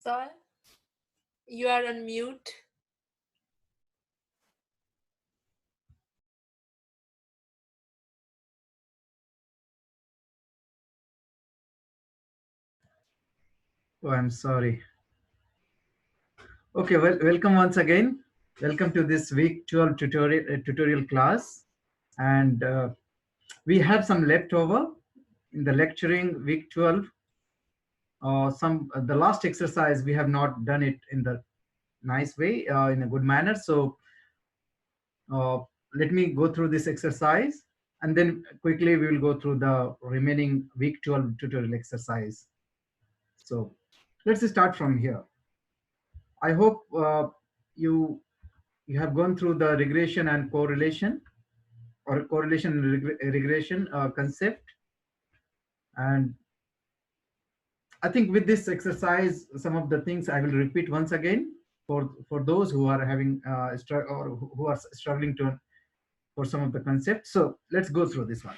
Sir, you are on mute. Oh, I'm sorry. Okay, well, welcome once again. Welcome to this week 12 tutorial class. And we have some leftover in the lecturing week 12. Some the last exercise we have not done it in the nice way, in a good manner. So uh, let me go through this exercise, and then quickly we will go through the remaining week 12 tutorial exercise. So let's start from here. I hope you you have gone through the regression and correlation, or correlation and regression concept. And I think with this exercise, some of the things I will repeat once again for those who are having or who are struggling to for some of the concepts. So let's go through this one.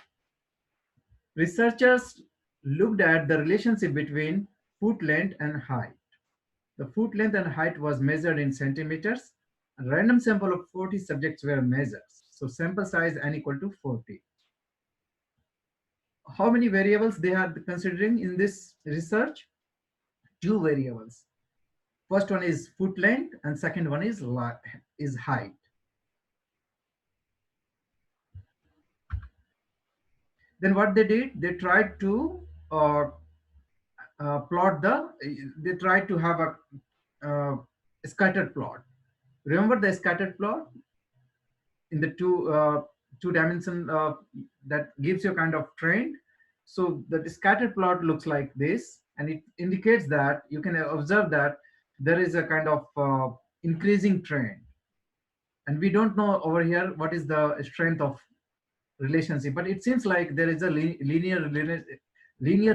Researchers looked at the relationship between foot length and height. The foot length and height was measured in centimeters. A random sample of 40 subjects were measured. So sample size n equal to 40. How many variables they are considering in this research? Two variables. First one is foot length and second one is height. Then what they did, they tried to plot they tried to have a scattered plot. Remember the scattered plot in the two dimension that gives you a kind of trend. So the scattered plot looks like this, and it indicates that you can observe that there is a kind of increasing trend, and we don't know over here what is the strength of relationship, but it seems like there is a linear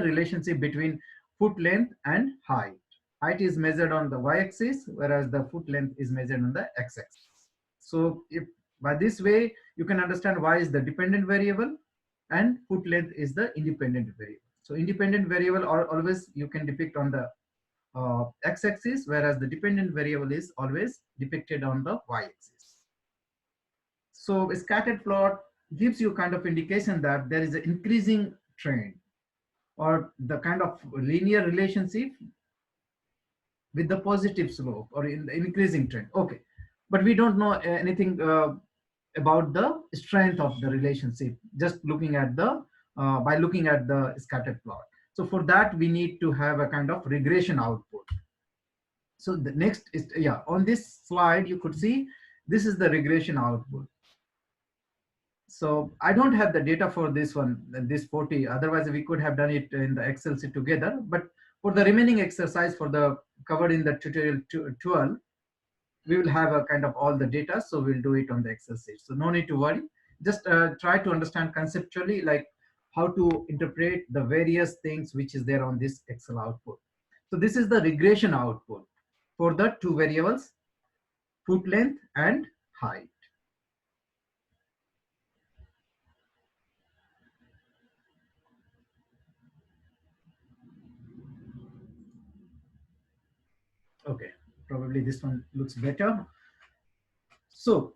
relationship between foot length and height. Height is measured on the y-axis, whereas the foot length is measured on the x-axis. So if by this way you can understand y is the dependent variable and foot length is the independent variable. So independent variable always you can depict on the x-axis, whereas the dependent variable is always depicted on the y-axis. So a scattered plot gives you kind of indication that there is an increasing trend or the kind of linear relationship with the positive slope or in the increasing trend. Okay, but we don't know anything about the strength of the relationship just looking at the by looking at the scattered plot. So for that we need to have a kind of regression output. So the next is, yeah, on this slide you could see this is the regression output. So I don't have the data for this one, this 40. Otherwise, we could have done it in the Excel sheet together. But for the remaining exercise for the covered in the tutorial 12, we will have a kind of all the data. So we'll do it on the Excel sheet. So no need to worry. Just try to understand conceptually, like how to interpret the various things which is there on this Excel output. So this is the regression output for the two variables, foot length and height. Okay, probably this one looks better. So,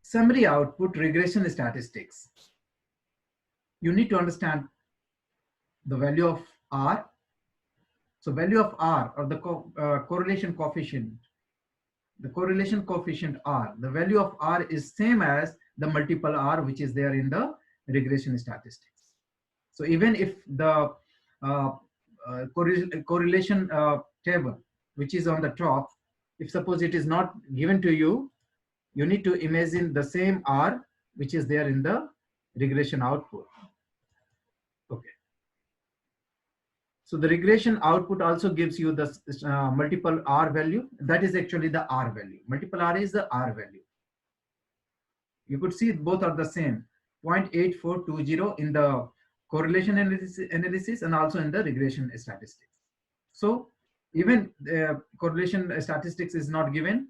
summary output regression statistics. You need to understand the value of R. So, value of R or the correlation coefficient. The correlation coefficient R. The value of R is same as the multiple R which is there in the regression statistics. So, even if the correlation table which is on the top, if suppose it is not given to you, you need to imagine the same R which is there in the regression output. Okay. So the regression output also gives you the multiple R value. That is actually the R value. Multiple R is the R value. You could see both are the same, 0.8420 in the correlation analysis and also in the regression statistics. So even correlation statistics is not given,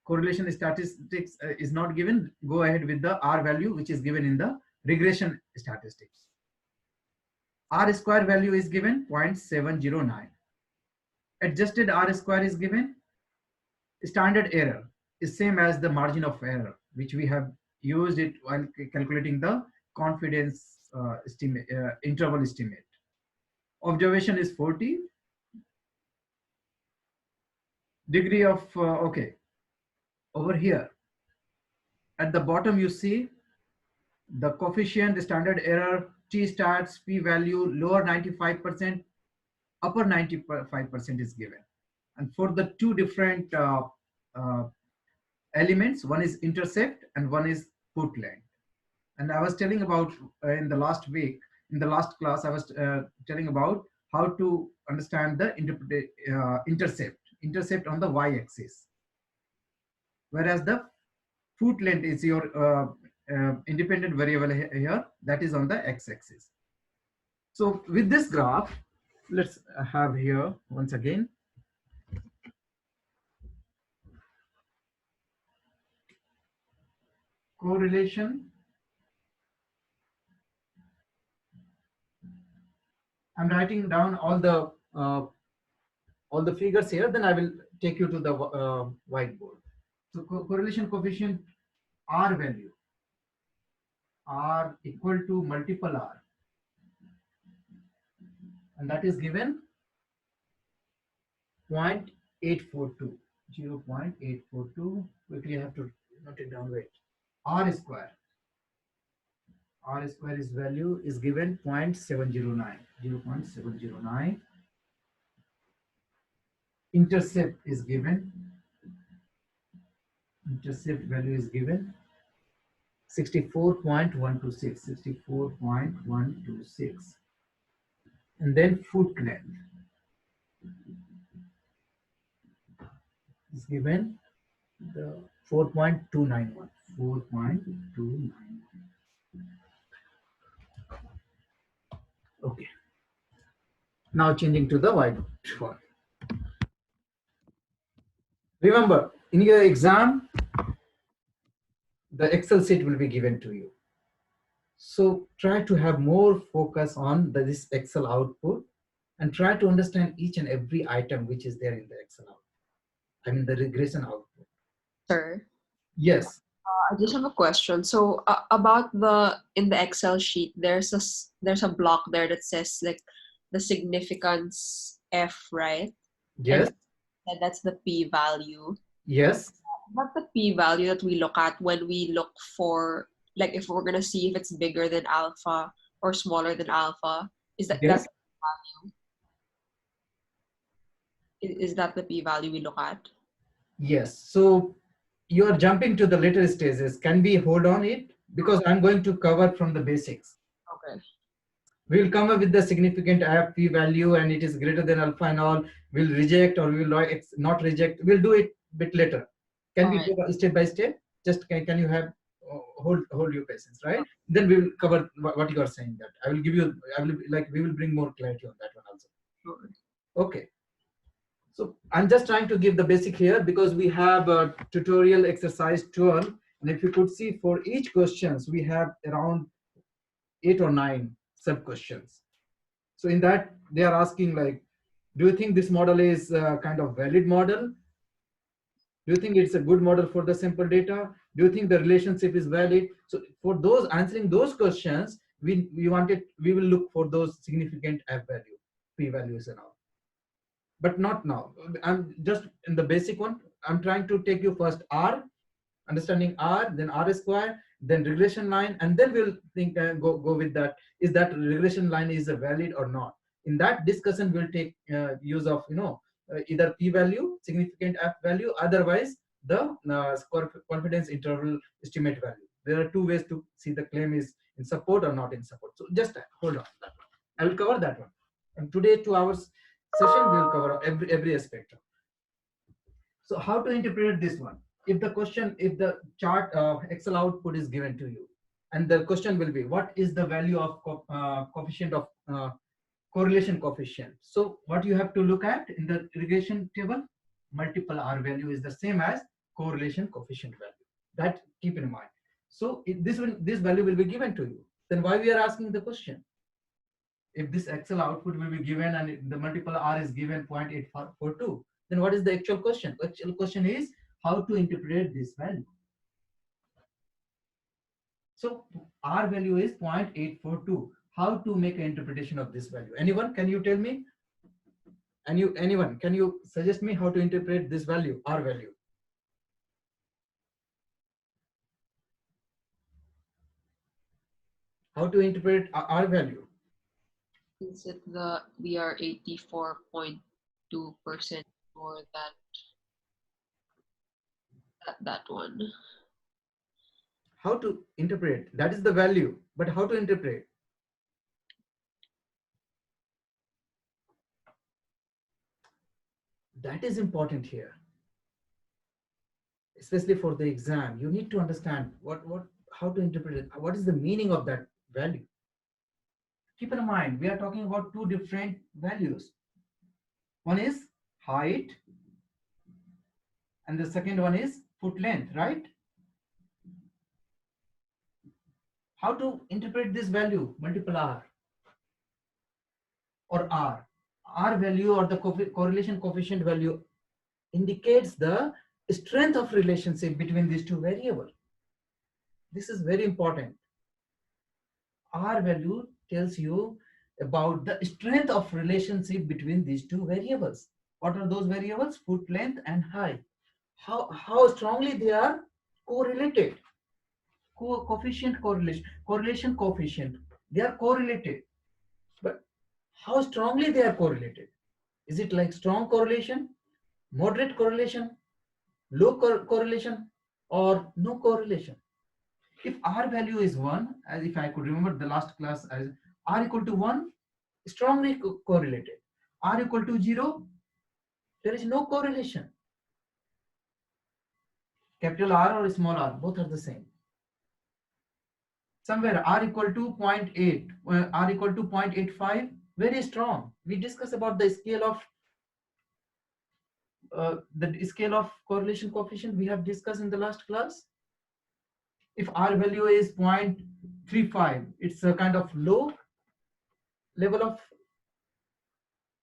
correlation statistics is not given, go ahead with the R value which is given in the regression statistics. R square value is given 0.709. Adjusted R square is given. Standard error is same as the margin of error, which we have used it while calculating the confidence estimate, interval estimate. Observation is 40. Degree of, okay, over here at the bottom you see the coefficient, the standard error, t stats, p value, lower 95%, upper 95% is given. And for the two different uh, elements, one is intercept and one is put length. And I was telling about in the last week, in the last class, I was telling about how to understand the intercept on the y-axis, whereas the foot length is your independent variable here, that is on the x-axis. So with this graph, let's have here once again. Correlation. I'm writing down all the figures here. Then I will take you to the whiteboard. So correlation coefficient R value, R equal to multiple R, and that is given 0.842. 0.842. Quickly, I have to note it down. Wait. R square. R square is value is given 0.709. 0.709. Intercept is given. Intercept value is given 64.126. 64.126. And then foot length is given the 4.291. 4.291. Okay. Now changing to the whiteboard. Remember, in your exam, the Excel sheet will be given to you. So try to have more focus on this Excel output and try to understand each and every item which is there in the Excel output. I mean the regression output. Sir, Yes. I just have a question. So about in the Excel sheet, there's a block there that says like the significance F, right? Yes. And that's the p value. Yes. What's the p value that we look at when we look for, like, if we're gonna see if it's bigger than alpha or smaller than alpha? Is that Yes. that's the value? Is that the p value we look at? Yes. So you are jumping to the later stages. Can we hold on it? Because I'm going to cover from the basics. Okay. We will come up with the significant f p value and it is greater than alpha and all. We'll reject or we will not reject. We'll do it a bit later. Can we go step by step? Just can you have hold your patience, right? Then we will cover what you are saying. That I will give you. We will bring more clarity on that one also. Sure. Okay. So I'm just trying to give the basic here because we have a tutorial exercise 12, and if you could see for each questions we have around 8 or 9 sub questions. So in that they are asking like, do you think this model is a kind of valid model? Do you think it's a good model for the sample data? Do you think the relationship is valid? So for those answering those questions, we will look for those significant f value, p values and all. But not now. I'm just in the basic one. I'm trying to take you first R, understanding R, then R square, then regression line, and then we'll think go with that. Is that regression line is valid or not? In that discussion, we'll take use of either p value, significant f value, otherwise the confidence interval estimate value. There are two ways to see the claim is in support or not in support. So just hold on that one. I will cover that one. And today 2 hours session we will cover every aspect. So how to interpret this one? If the chart Excel output is given to you, and the question will be, what is the value of coefficient of correlation coefficient? So what you have to look at in the regression table, multiple R value is the same as correlation coefficient value. That keep in mind. So this value will be given to you. Then why we are asking the question? If this Excel output will be given and the multiple R is given 0.842, then what is the actual question? Actual question is how to interpret this value. So R value is 0.842. How to make an interpretation of this value? Anyone? Can you tell me? Anyone? Can you suggest me how to interpret this value, R value? How to interpret R value? Is it we are 84.2% more than that one? How to interpret? That is the value, but how to interpret? That is important here, especially for the exam. You need to understand how to interpret it. What is the meaning of that value? Keep in mind, we are talking about two different values. One is height, and the second one is foot length, right? How to interpret this value, multiple R or R? R value or the correlation coefficient value indicates the strength of relationship between these two variables. This is very important. R value tells you about the strength of relationship between these two variables. What are those variables? Foot length and height. How strongly they are correlated. Coefficient correlation coefficient. They are correlated. But how strongly they are correlated? Is it like strong correlation, moderate correlation, low correlation, or no correlation? If R value is 1, as if I could remember the last class as R equal to 1, strongly correlated. R equal to 0, there is no correlation. Capital R or small r, both are the same. Somewhere R equal to 0.8, R equal to 0.85, very strong. We discussed about the scale of correlation coefficient we have discussed in the last class. If R value is 0.35, it's a kind of low level of.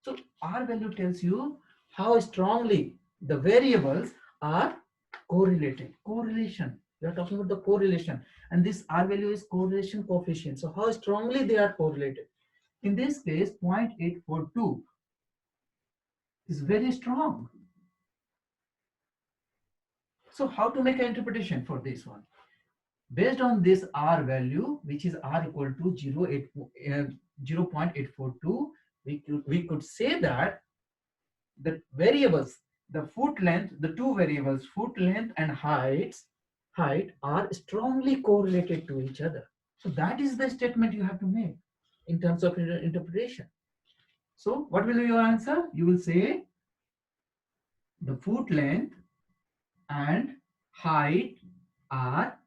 So R value tells you how strongly the variables are correlated. Correlation. We are talking about the correlation, and this R value is correlation coefficient. So how strongly they are correlated. In this case, 0.842 is very strong. So how to make an interpretation for this one? Based on this R value, which is R equal to 0.842, we could say that the variables, the foot length, the two variables, foot length and height are strongly correlated to each other. So that is the statement you have to make in terms of interpretation. So what will be your answer? You will say the foot length and height are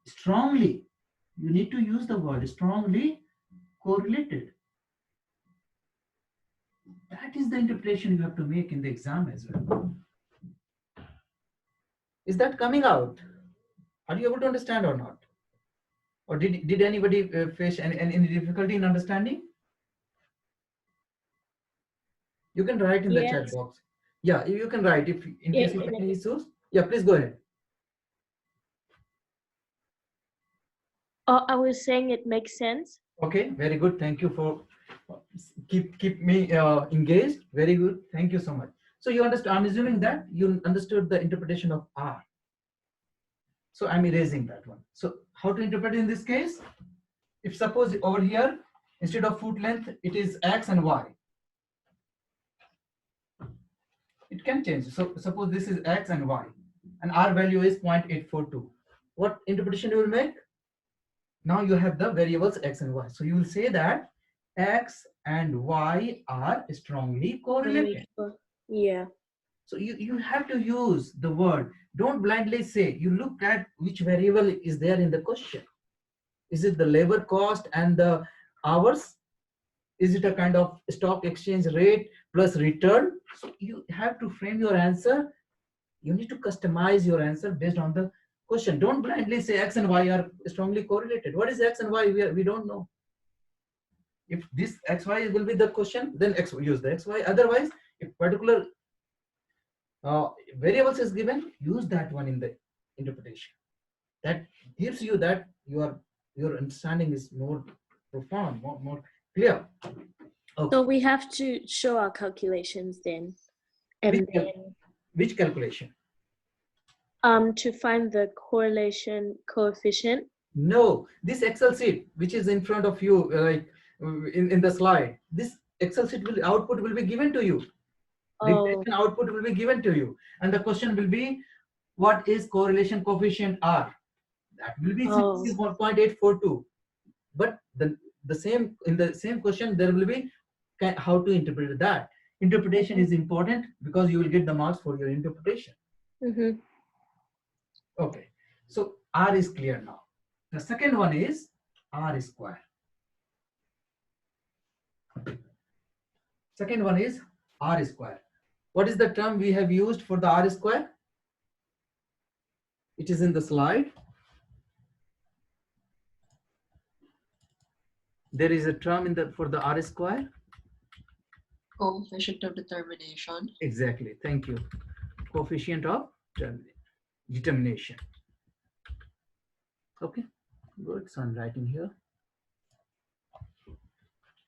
strongly, you need to use the word strongly correlated. That is the interpretation you have to make in the exam as well. Is that coming out? Are you able to understand or not? Or did anybody face any difficulty in understanding? You can write in the chat Yes. box. Yeah, you can write if in Yeah, case of any issues. Yeah, please go ahead. I was saying it makes sense. Okay, very good. Thank you for keep me engaged. Very good. Thank you so much. So you understand. I'm assuming that you understood the interpretation of R. So I'm erasing that one. So how to interpret in this case? If suppose over here, instead of foot length, it is X and Y. It can change. So suppose this is X and Y, and R value is 0.842. What interpretation you will make? Now you have the variables X and Y. So you will say that X and Y are strongly correlated. Yeah. So you have to use the word. Don't blindly say. You look at which variable is there in the question. Is it the labor cost and the hours? Is it a kind of stock exchange rate plus return? So you have to frame your answer. You need to customize your answer based on the question. Don't blindly say X and Y are strongly correlated. What is X and Y? We don't know. If this xy will be the question, then x use the xy. Otherwise, if particular variables is given, use that one in the interpretation. That gives you that your understanding is more profound, more clear. Okay. So we have to show our calculations then. And then Which calculation? to find the correlation coefficient. No, this Excel sheet which is in front of you, in the slide, this Excel sheet output will be given to you. Regression output will be given to you, and the question will be, what is correlation coefficient R? That will be 1.842. But the same in the same question there will be how to interpret that. Interpretation is important because you will get the marks for your interpretation. Mm-hmm. Okay, so R is clear now. The second one is R square. Second one is R square. What is the term we have used for the R square? It is in the slide. There is a term for the R square. Coefficient of determination. Exactly. Thank you. Coefficient of determination. Okay. Good. So I'm writing here.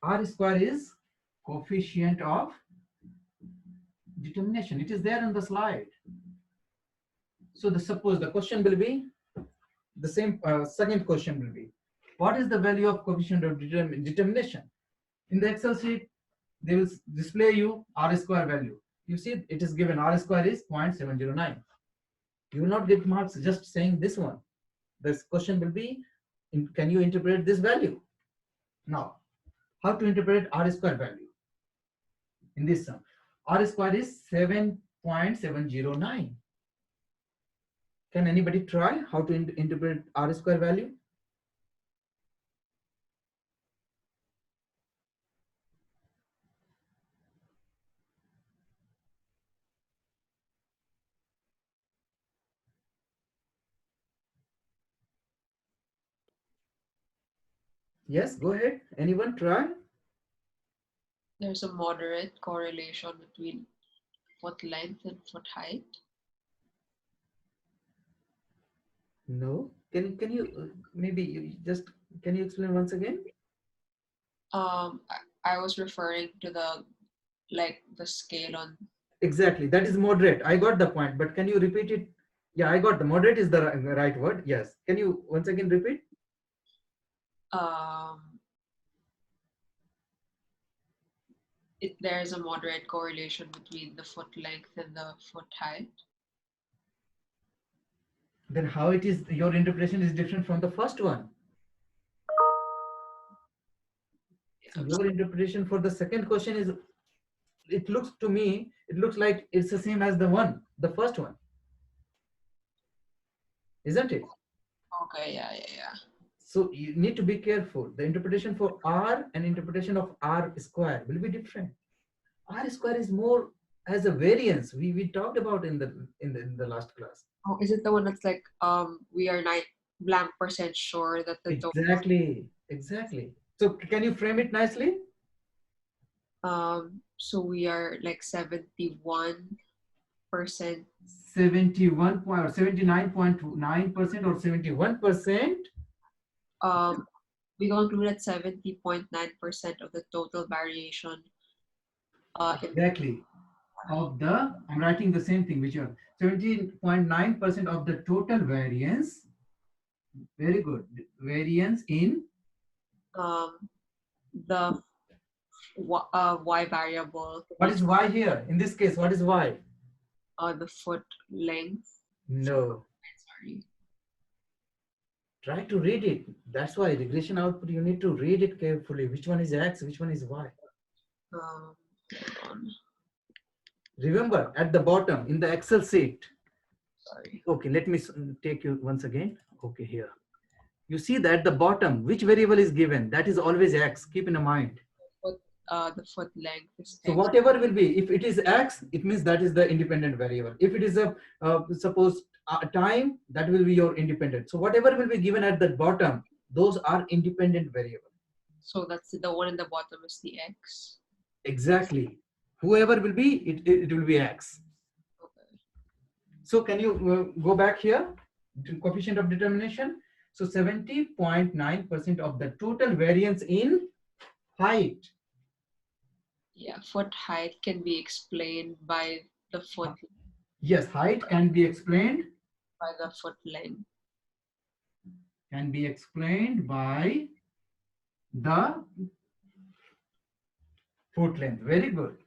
R square is coefficient of determination. It is there on the slide. So suppose the question will be the same. Second question will be, what is the value of coefficient of determination? In the Excel sheet, they will display you R square value. You see it is given R square is 0.709. You will not get marks just saying this one. This question will be, can you interpret this value? Now, how to interpret R square value in this sum? R square is 7.709. Can anybody try how to interpret R square value? Yes, go ahead. Anyone try? There's a moderate correlation between foot length and foot height. No. Can you maybe you just can you explain once again? I was referring to the scale on. Exactly. That is moderate. I got the point, but can you repeat it? Yeah, I got the moderate is the right word. Yes. Can you once again repeat? There's a moderate correlation between the foot length and the foot height. Then how it is your interpretation is different from the first one? So your interpretation for the second question is, it looks to me, it looks like it's the same as the first one. Isn't it? Okay, yeah. So you need to be careful. The interpretation for R and interpretation of R square will be different. R square is more as a variance. We talked about in the last class. Oh, is it the one that's like we are 9% sure that the exactly. So can you frame it nicely? So we are like 71%. 71 point or 79.9% or 71%. We concluded 70.9% of the total variation. Exactly. I'm writing the same thing, which are 17.9% of the total variance. Very good. Variance in the y variable. What is y here? In this case, what is y? The foot length. No. Sorry. Try to read it. That's why regression output, you need to read it carefully. Which one is x, which one is y? Hold on. Remember, at the bottom in the Excel sheet. Sorry. Okay, let me take you once again. Okay, here. You see that at the bottom, which variable is given? That is always x. Keep in mind. The foot length is so x. whatever will be, if it is x, it means that is the independent variable. If it is a suppose time, that will be your independent. So whatever will be given at the bottom, those are independent variable. So that's the one in the bottom is the x. Exactly. Whoever will be, it will be x. Okay. So can you go back here to coefficient of determination? So 70.9% of the total variance in height. Yeah, foot height can be explained by the foot Yes, height can be explained. by the foot length. Can be explained by the foot length. Very good.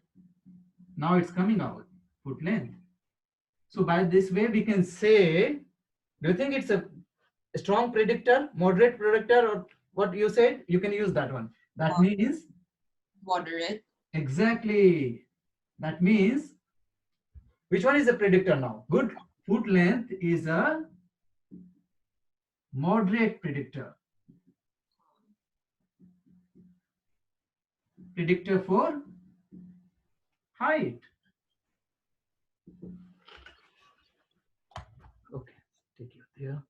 Now it's coming out. Foot length. So by this way we can say, do you think it's a strong predictor, moderate predictor, or what you said? You can use that one. That means Moderate. exactly. That means which one is a predictor now? Good. Foot length is a moderate predictor. Predictor for height. Okay, take it here.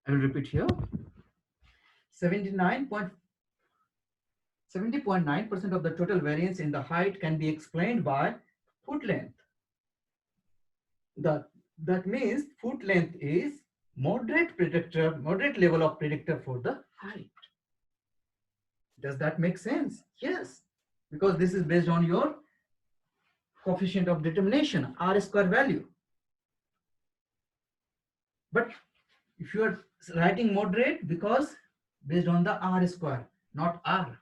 I will repeat here. 70.9% of the total variance in the height can be explained by foot length. That means foot length is moderate predictor, moderate level of predictor for the height. Does that make sense? Yes, because this is based on your coefficient of determination, R square value. But if you are writing moderate, because based on the R square, not R.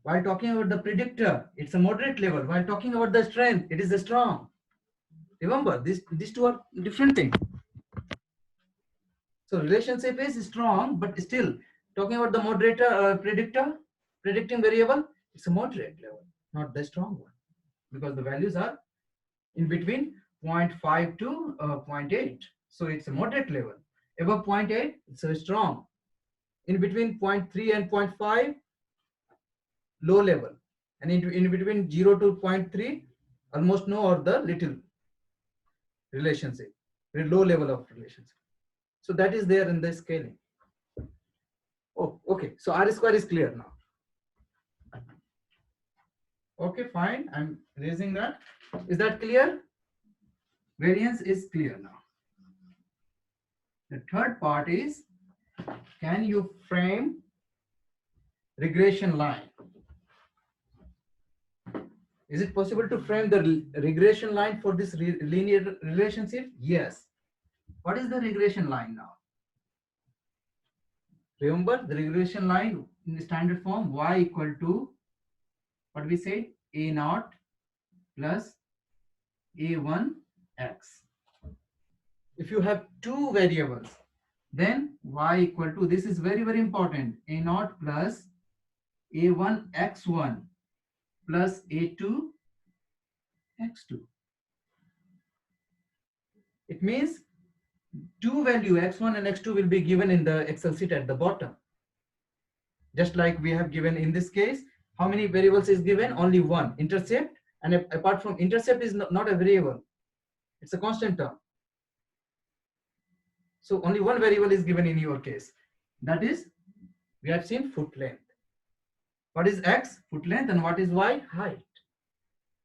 While talking about the predictor, it's a moderate level. While talking about the strength, it is a strong. Remember, these two are different things. So relationship is strong, but still talking about the moderator predictor, predicting variable, it's a moderate level, not the strong one, because the values are in between 0.5 to 0.8. So it's a moderate level. Above 0.8, it's a strong. In between 0.3 and 0.5, low level. And in between 0 to 0.3, almost no or the little relationship, very low level of relationship. So that is there in the scaling. Oh, okay. So R square is clear now. Okay, fine. I'm raising that. Is that clear? Variance is clear now. The third part is, can you frame regression line? Is it possible to frame the regression line for this linear relationship? Yes. What is the regression line now? Remember the regression line in the standard form, y equal to, what we say, a naught plus a1x. If you have two variables, then y equal to, this is very, very important, a naught plus a1x1 plus a2x2. It means two value x1 and x2 will be given in the Excel sheet at the bottom. Just like we have given in this case, how many variables is given? Only one, intercept, and apart from intercept is not a variable, it's a constant term. So only one variable is given in your case. That is, we have seen foot length. What is x? Foot length. And what is y? Height.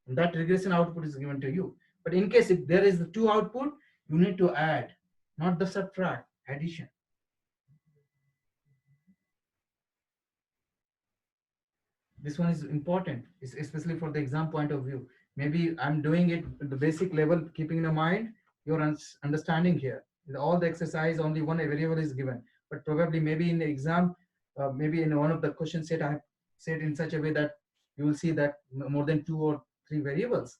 And that regression output is given to you. But in case if there is the two output, you need to add, not the subtract, addition. This one is important, especially for the exam point of view. Maybe I'm doing it at the basic level, keeping in mind your understanding here. In all the exercise, only one variable is given. But probably maybe in the exam, maybe in one of the question set, I have said in such a way that you will see that more than 2 or 3 variables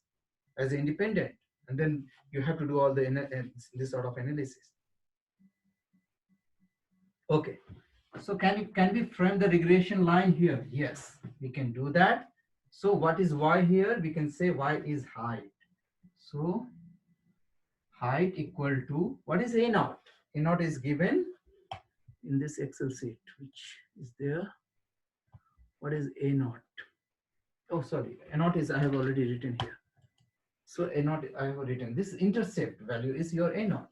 as independent. And then you have to do all this sort of analysis. Okay. So can we frame the regression line here? Yes, we can do that. So what is y here? We can say y is height. So height equal to, what is a naught? A naught is given in this Excel sheet, which is there. What is a naught? Oh, sorry, a naught is, I have already written here. So a naught I have written. This intercept value is your a naught.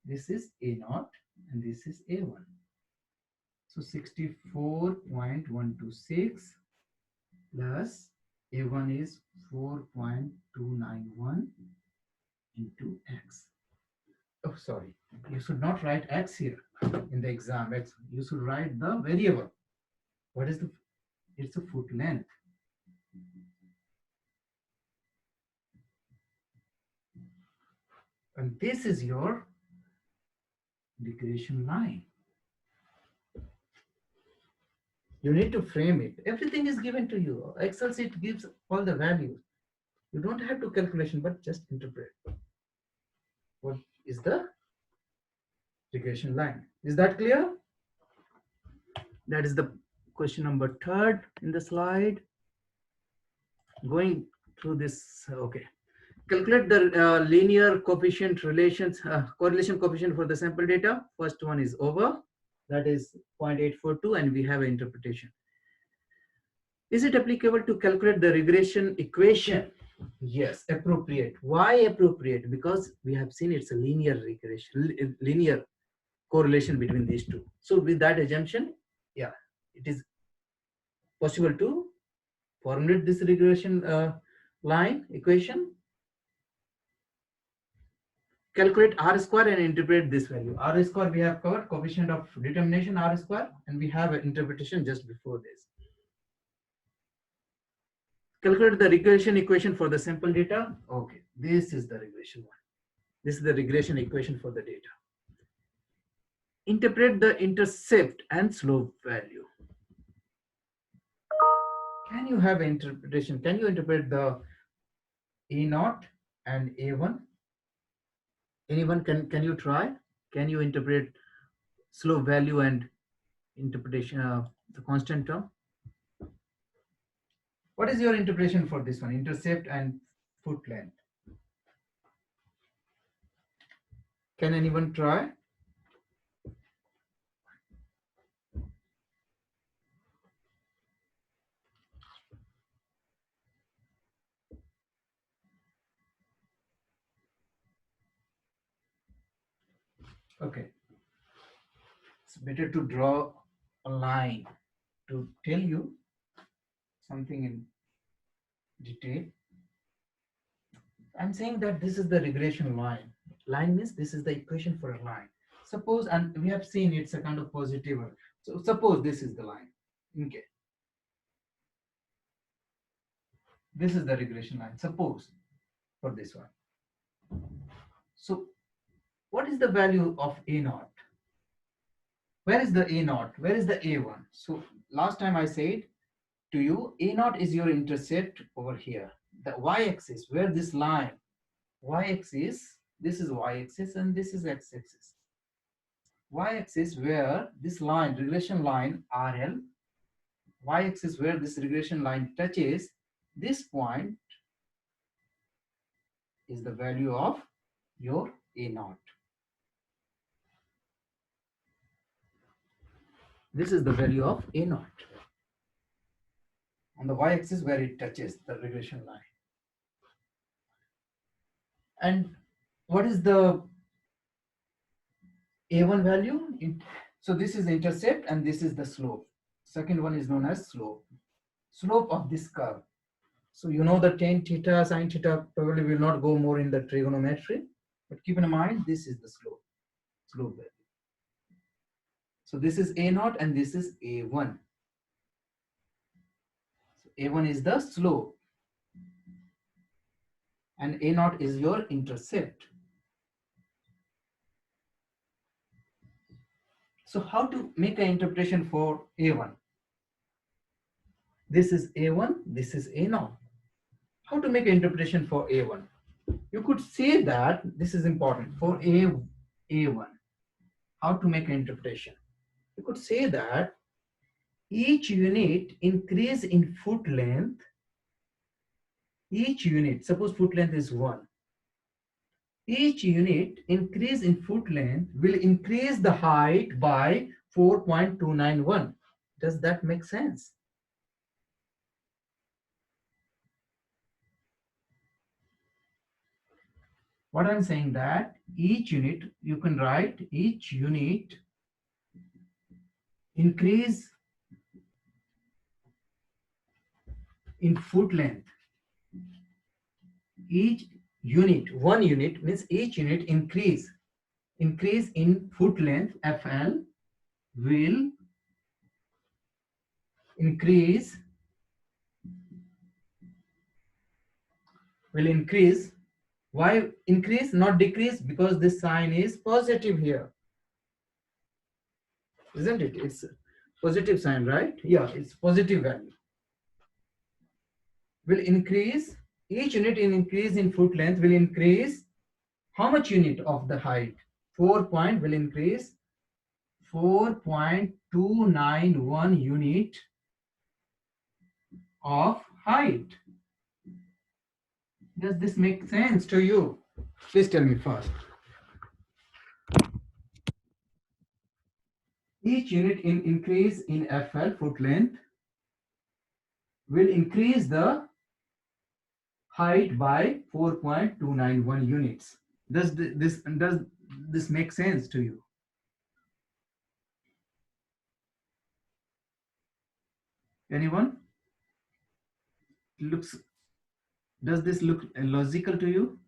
This is a naught. and this is A1. So 64.126 plus A1 is 4.291 into X. Oh, sorry. You should not write X here in the exam. X. You should write the variable. What is the? It's a foot length. And this is your regression line. You need to frame it. Everything is given to you. Excel sheet gives all the values. You don't have to calculation, but just interpret. What is the regression line? Is that clear? That is the question number 3 in the slide. Going through this, okay. Calculate the linear coefficient relations, correlation coefficient for the sample data. First one is over, that is 0.842, and we have an interpretation. Is it applicable to calculate the regression equation? Yes, appropriate. Why appropriate? Because we have seen it's a linear regression, linear correlation between these two. So with that assumption, yeah, it is possible to formulate this regression line equation. Calculate R square and interpret this value. R square we have covered, coefficient of determination R square, and we have an interpretation just before this. Calculate the regression equation for the sample data. Okay, this is the regression one. This is the regression equation for the data. Interpret the intercept and slope value. Can you have an interpretation? Can you interpret the A0 and A1? Anyone can you try? Can you interpret slope value and interpretation of the constant term? What is your interpretation for this one? Intercept and foot length. Can anyone try? Okay. It's better to draw a line to tell you something in detail. I'm saying that this is the regression line. Line means this is the equation for a line. Suppose, and we have seen it's a kind of positive. So suppose this is the line. Okay. This is the regression line. Suppose for this one. So what is the value of A0? Where is the A0? Where is the A1? So last time I said to you, A0 is your intercept over here. The y-axis, where this line, y-axis, this is y-axis and this is x-axis. Y-axis where this line, regression line RL, y-axis where this regression line touches, this point is the value of your A0. This is the value of A0 on the y-axis where it touches the regression line. And what is the A1 value? So this is the intercept and this is the slope. Second one is known as slope. Slope of this curve. So you know the tan theta, sin theta probably will not go more in the trigonometry, but keep in mind this is the slope value. So this is A0 and this is A1. So A1 is the slope and A0 is your intercept. So how to make an interpretation for A1? This is A1, this is A0. How to make an interpretation for A1? You could say that, this is important, for A1, how to make an interpretation? You could say that each unit increase in foot length, each unit, suppose foot length is 1. Each unit increase in foot length will increase the height by 4.291. Does that make sense? What I'm saying that each unit, you can write each unit increase in foot length. Each unit, one unit means each unit increase in foot length FL will increase why increase not decrease, because this sign is positive here, isn't it? It's a positive sign, right? Yeah, it's positive value. Will increase, each unit in increase in foot length will increase how much unit of the height? 4 point will increase 4.291 unit of height. Does this make sense to you? Please tell me first. Each unit in increase in FL foot length will increase the height by 4.291 units. Does this make sense to you? Anyone? Does this look logical to you?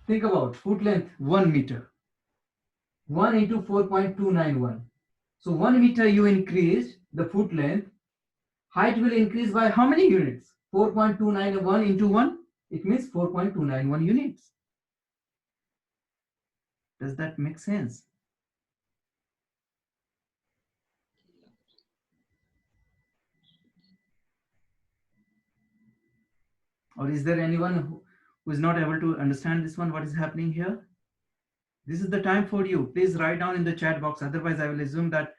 Think about foot length 1 meter. 1 into 4.291. So 1 meter you increase the foot length, height will increase by how many units? 4.291 into 1, it means 4.291 units. Does that make sense? Or is there anyone who is not able to understand this one? What is happening here? This is the time for you. Please write down in the chat box. Otherwise, I will assume that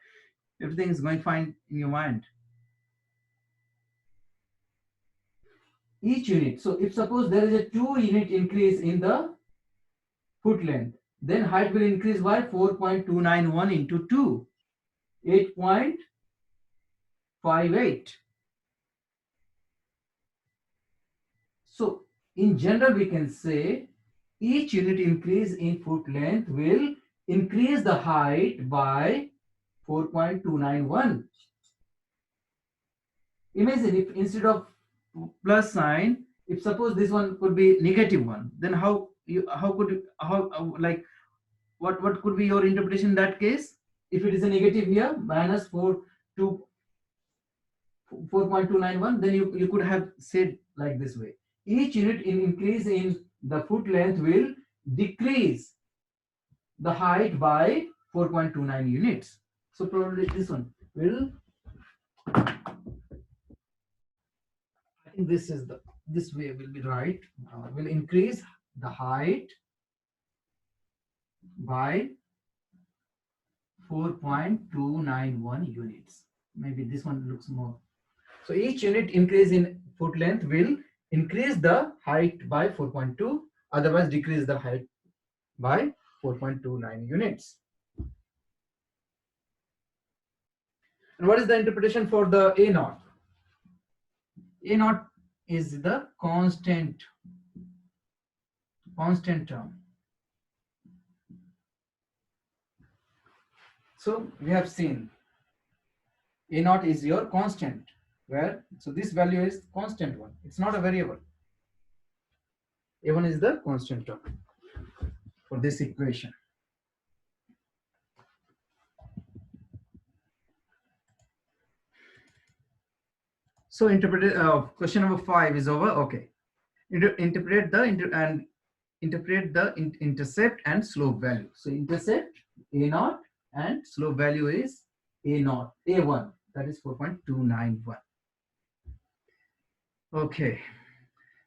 everything is going fine in your mind. Each unit. So if suppose there is a 2 unit increase in the foot length, then height will increase by 4.291 into 2, 8.58. So in general, we can say each unit increase in foot length will increase the height by 4.291. Imagine if instead of plus sign, if suppose this one could be -1, then what could be your interpretation in that case? If it is a negative here, minus 4.291, then you could have said like this way. Each unit in increase in the foot length will decrease the height by 4.29 units. So probably this one will, I think this way will be right. Will increase the height by 4.291 units. Maybe this one looks more. So each unit increase in foot length will increase the height by 4.2, otherwise decrease the height by 4.29 units. And what is the interpretation for the A naught? A naught is the constant term. So we have seen A naught is your constant, where so this value is constant one. It's not a variable. A1 is the constant term for this equation. So question number 5 is over. Okay. Interpret the intercept and slope value. So intercept A0 and slope value is A1, that is 4.291. Okay.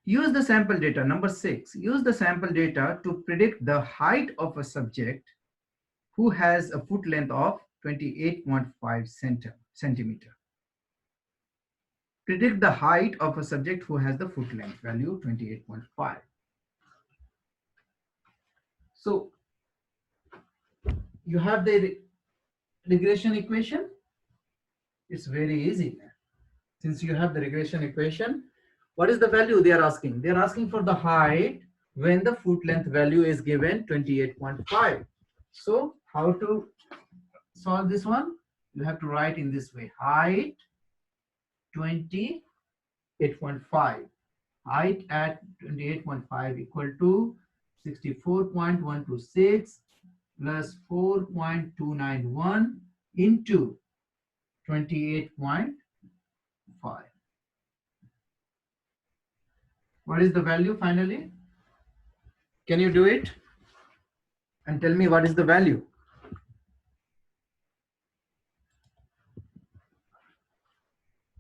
Use the sample data. Number 6. Use the sample data to predict the height of a subject who has a foot length of 28.5 centimeter. Predict the height of a subject who has the foot length value 28.5. So you have the regression equation. It's very easy. Since you have the regression equation, What is the value they are asking? They are asking for the height when the foot length value is given 28.5. So how to solve this one? You have to write in this way: height 28.5. Height at 28.5 equal to 64.126 plus 4.291 into 28.5. What is the value finally? Can you do it? And tell me what is the value?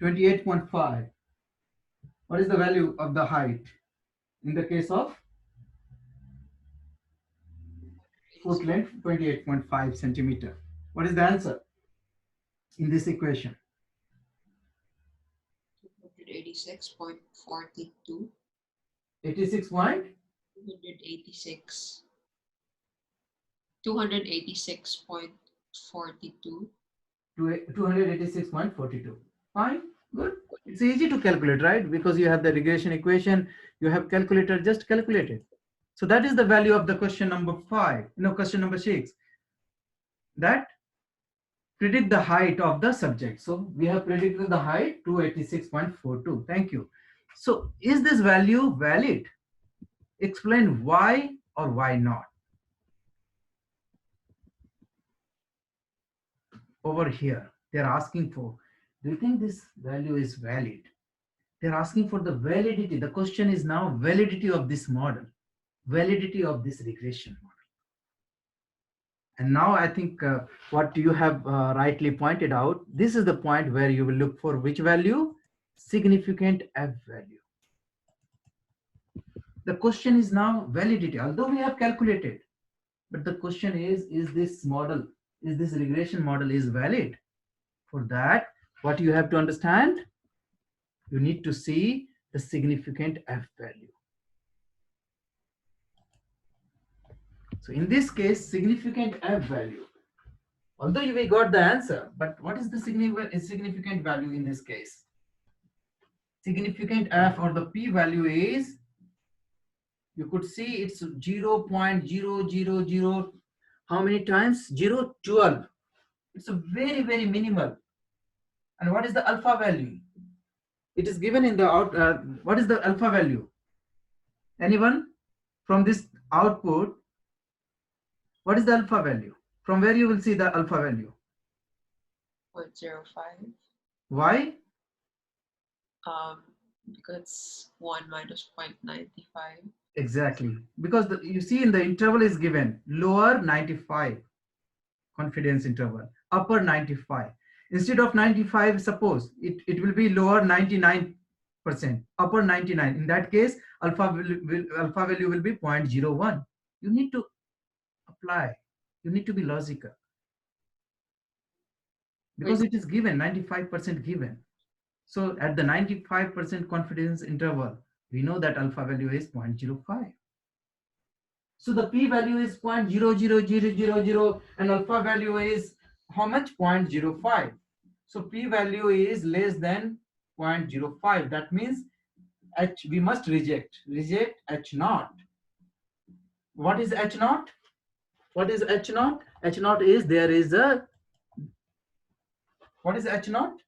28.5. What is the value of the height in the case of foot length 28.5 centimeter? What is the answer in this equation? 286.42. 86 point? 286. 286.42. 286.42. Fine, good. It's easy to calculate, right? Because you have the regression equation, you have calculator, just calculate it. So that is the value of the question number 5. No, question number 6. That predict the height of the subject. So we have predicted the height 286.42. Thank you. So is this value valid? Explain why or why not. Over here, they're asking for, do you think this value is valid? They're asking for the validity. The question is now validity of this model, validity of this regression model. And now I think what you have rightly pointed out, this is the point where you will look for which value? Significant F value. The question is now validity, although we have calculated, but the question is this model, is this regression model is valid? For that, what you have to understand, you need to see the significant F value. So in this case, significant F value, although we got the answer, but what is the significant value in this case? Significant F or the P value is, you could see it's 0.000, how many times? 0.12. It's a very, very minimal. And what is the alpha value? It is given in the out. What is the alpha value? Anyone from this output? What is the alpha value? From where you will see the alpha value? 0.05. Why? Because 1 minus 0.95. Exactly. Because you see in the interval is given lower 95 confidence interval, upper 95. Instead of 95, suppose it will be lower 99%, upper 99. In that case, alpha value will be 0.01. You need to apply. You need to be logical. Because it is given, 95% given. So at the 95% confidence interval, we know that alpha value is 0.05. So the p value is 0.00000 and alpha value is how much? 0.05. So p value is less than 0.05. That means H, we must reject H naught. What is H naught? What is H naught? H naught is there is a, what is H naught?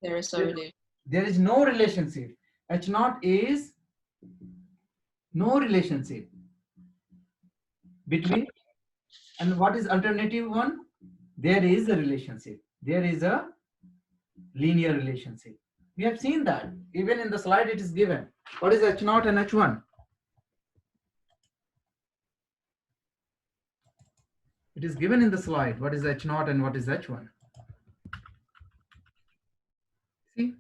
There is a relation. There is no relationship. H naught is no relationship between, and what is alternative one? There is a relationship. There is a linear relationship. We have seen that. Even in the slide it is given. What is H naught and H1? It is given in the slide. What is H naught and what is H1? See?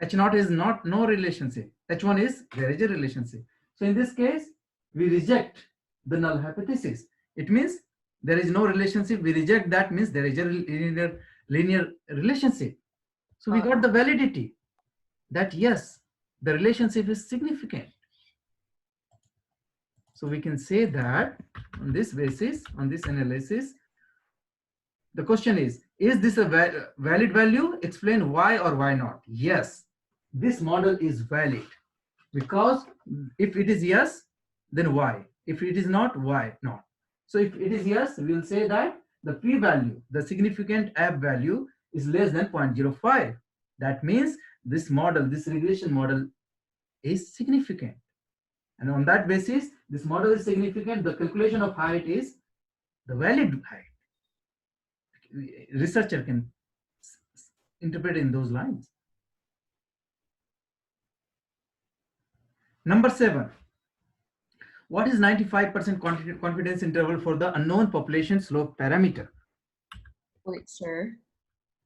H naught is not no relationship. H1 is there is a relationship. So in this case, we reject the null hypothesis. It means there is no relationship. We reject that, means there is a linear relationship. So we got the validity that yes, the relationship is significant. So we can say that on this basis, on this analysis, the question is this a valid value? Explain why or why not. Yes, this model is valid. Because if it is yes, then why? If it is not, why not? So if it is yes, we will say that the p-value, the significant F value is less than 0.05. That means this model, this regression model is significant. And on that basis, this model is significant. The calculation of height is the valid height. Researcher can interpret in those lines. Number 7. What is 95% confidence interval for the unknown population slope parameter? Wait, sir.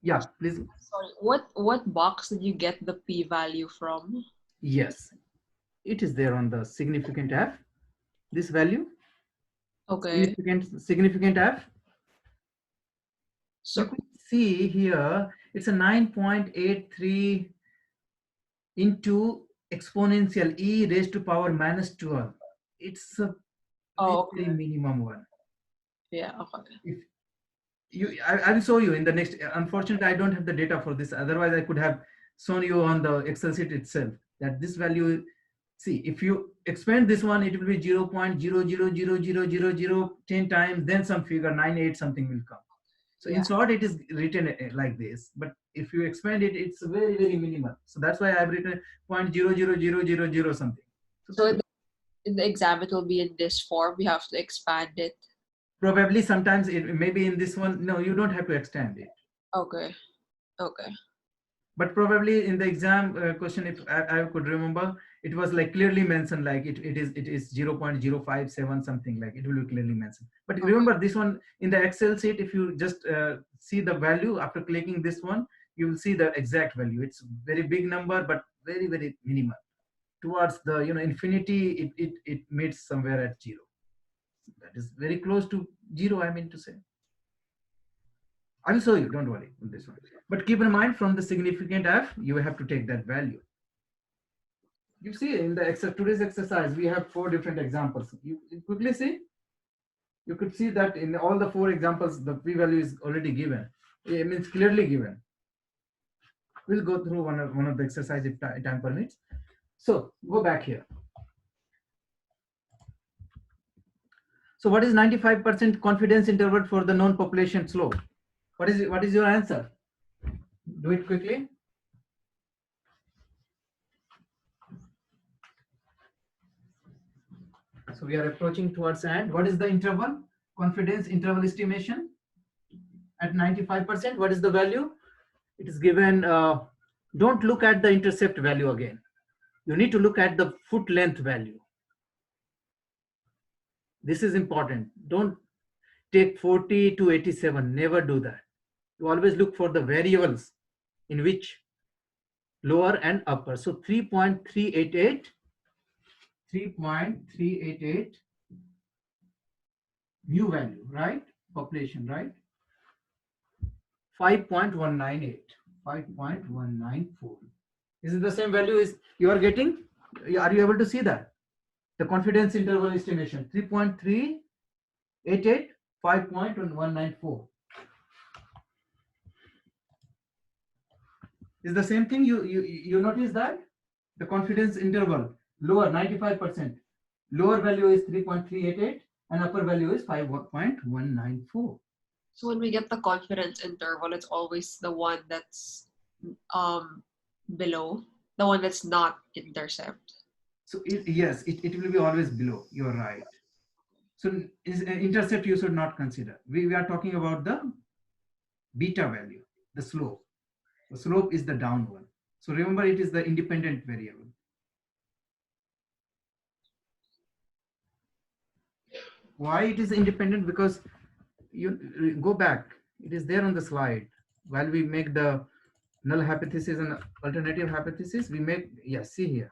Yeah, please. Sorry, what box did you get the p-value from? Yes, it is there on the significant F. This value. Okay. Significant F. So you could see here it's a 9.83 into exponential e raised to power minus 12. It's a very minimum one. Yeah, okay. If I will show you in the next. Unfortunately, I don't have the data for this. Otherwise, I could have shown you on the Excel sheet itself that this value. See, if you expand this one, it will be 0.00000010 times, then some figure 98 something will come. So in short, it is written like this. But if you expand it, it's very, very minimal. So that's why I've written 0.00000 something. So in the exam, it will be in this form. We have to expand it. Probably sometimes it maybe in this one. No, you don't have to extend it. Okay. Okay. But probably in the exam question, if I could remember, it was like clearly mentioned, like it is 0.057 something, like it will be clearly mentioned. But remember this one in the Excel sheet, if you just see the value after clicking this one, you will see the exact value. It's very big number, but very, very minimal. Towards the infinity, it meets somewhere at 0. That is very close to 0, I mean to say. I will show you, don't worry on this one. But keep in mind, from the significant F, you have to take that value. You see in the today's exercise, we have 4 different examples. You quickly see? You could see that in all the 4 examples, the p-value is already given. It means clearly given. We'll go through one of the exercise if time permits. So go back here. So what is 95% confidence interval for the known population slope? What is it? What is your answer? Do it quickly. So we are approaching towards end. What is the interval? Confidence interval estimation at 95%. What is the value? It is given. Don't look at the intercept value again. You need to look at the foot length value. This is important. Don't take 40 to 87. Never do that. You always look for the variables in which lower and upper. So 3.388. 3.388 mu value, right? Population, right? 5.198, 5.194. Is it the same value is you are getting? Are you able to see that? The confidence interval estimation 3.388, 5.194. Is the same thing? You notice that the confidence interval lower 95%, lower value is 3.388 and upper value is 5.194. So when we get the confidence interval, it's always the one that's below, the one that's not intercept. So yes, it will be always below. You're right. So intercept you should not consider. We are talking about the beta value, the slope. The slope is the down one. So remember, it is the independent variable. Why it is independent? Because you go back, it is there on the slide. While we make the null hypothesis and alternative hypothesis, we make, yes, see here.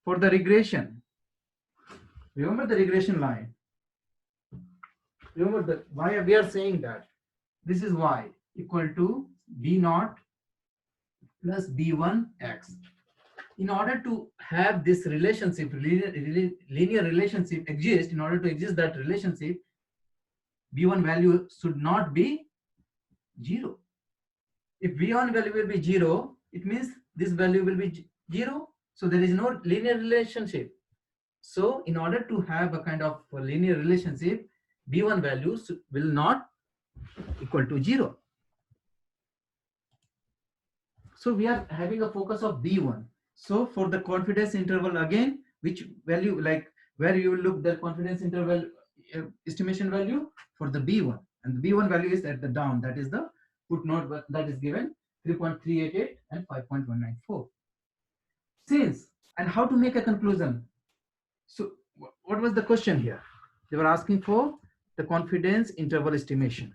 For the regression, remember the regression line. Remember why we are saying that. This is y equal to b0 plus b1x. In order to have this relationship, linear relationship exist, in order to exist that relationship, b1 value should not be 0. If b1 value will be 0, it means this value will be 0. So there is no linear relationship. So in order to have a kind of a linear relationship, B1 values will not equal to 0. So we are having a focus of B1. So for the confidence interval again, which value, like where you look the confidence interval estimation value for the B1, and the B1 value is at the down, that is the footnote that is given 3.388 and 5.194. Since, and how to make a conclusion. So what was the question here? They were asking for the confidence interval estimation.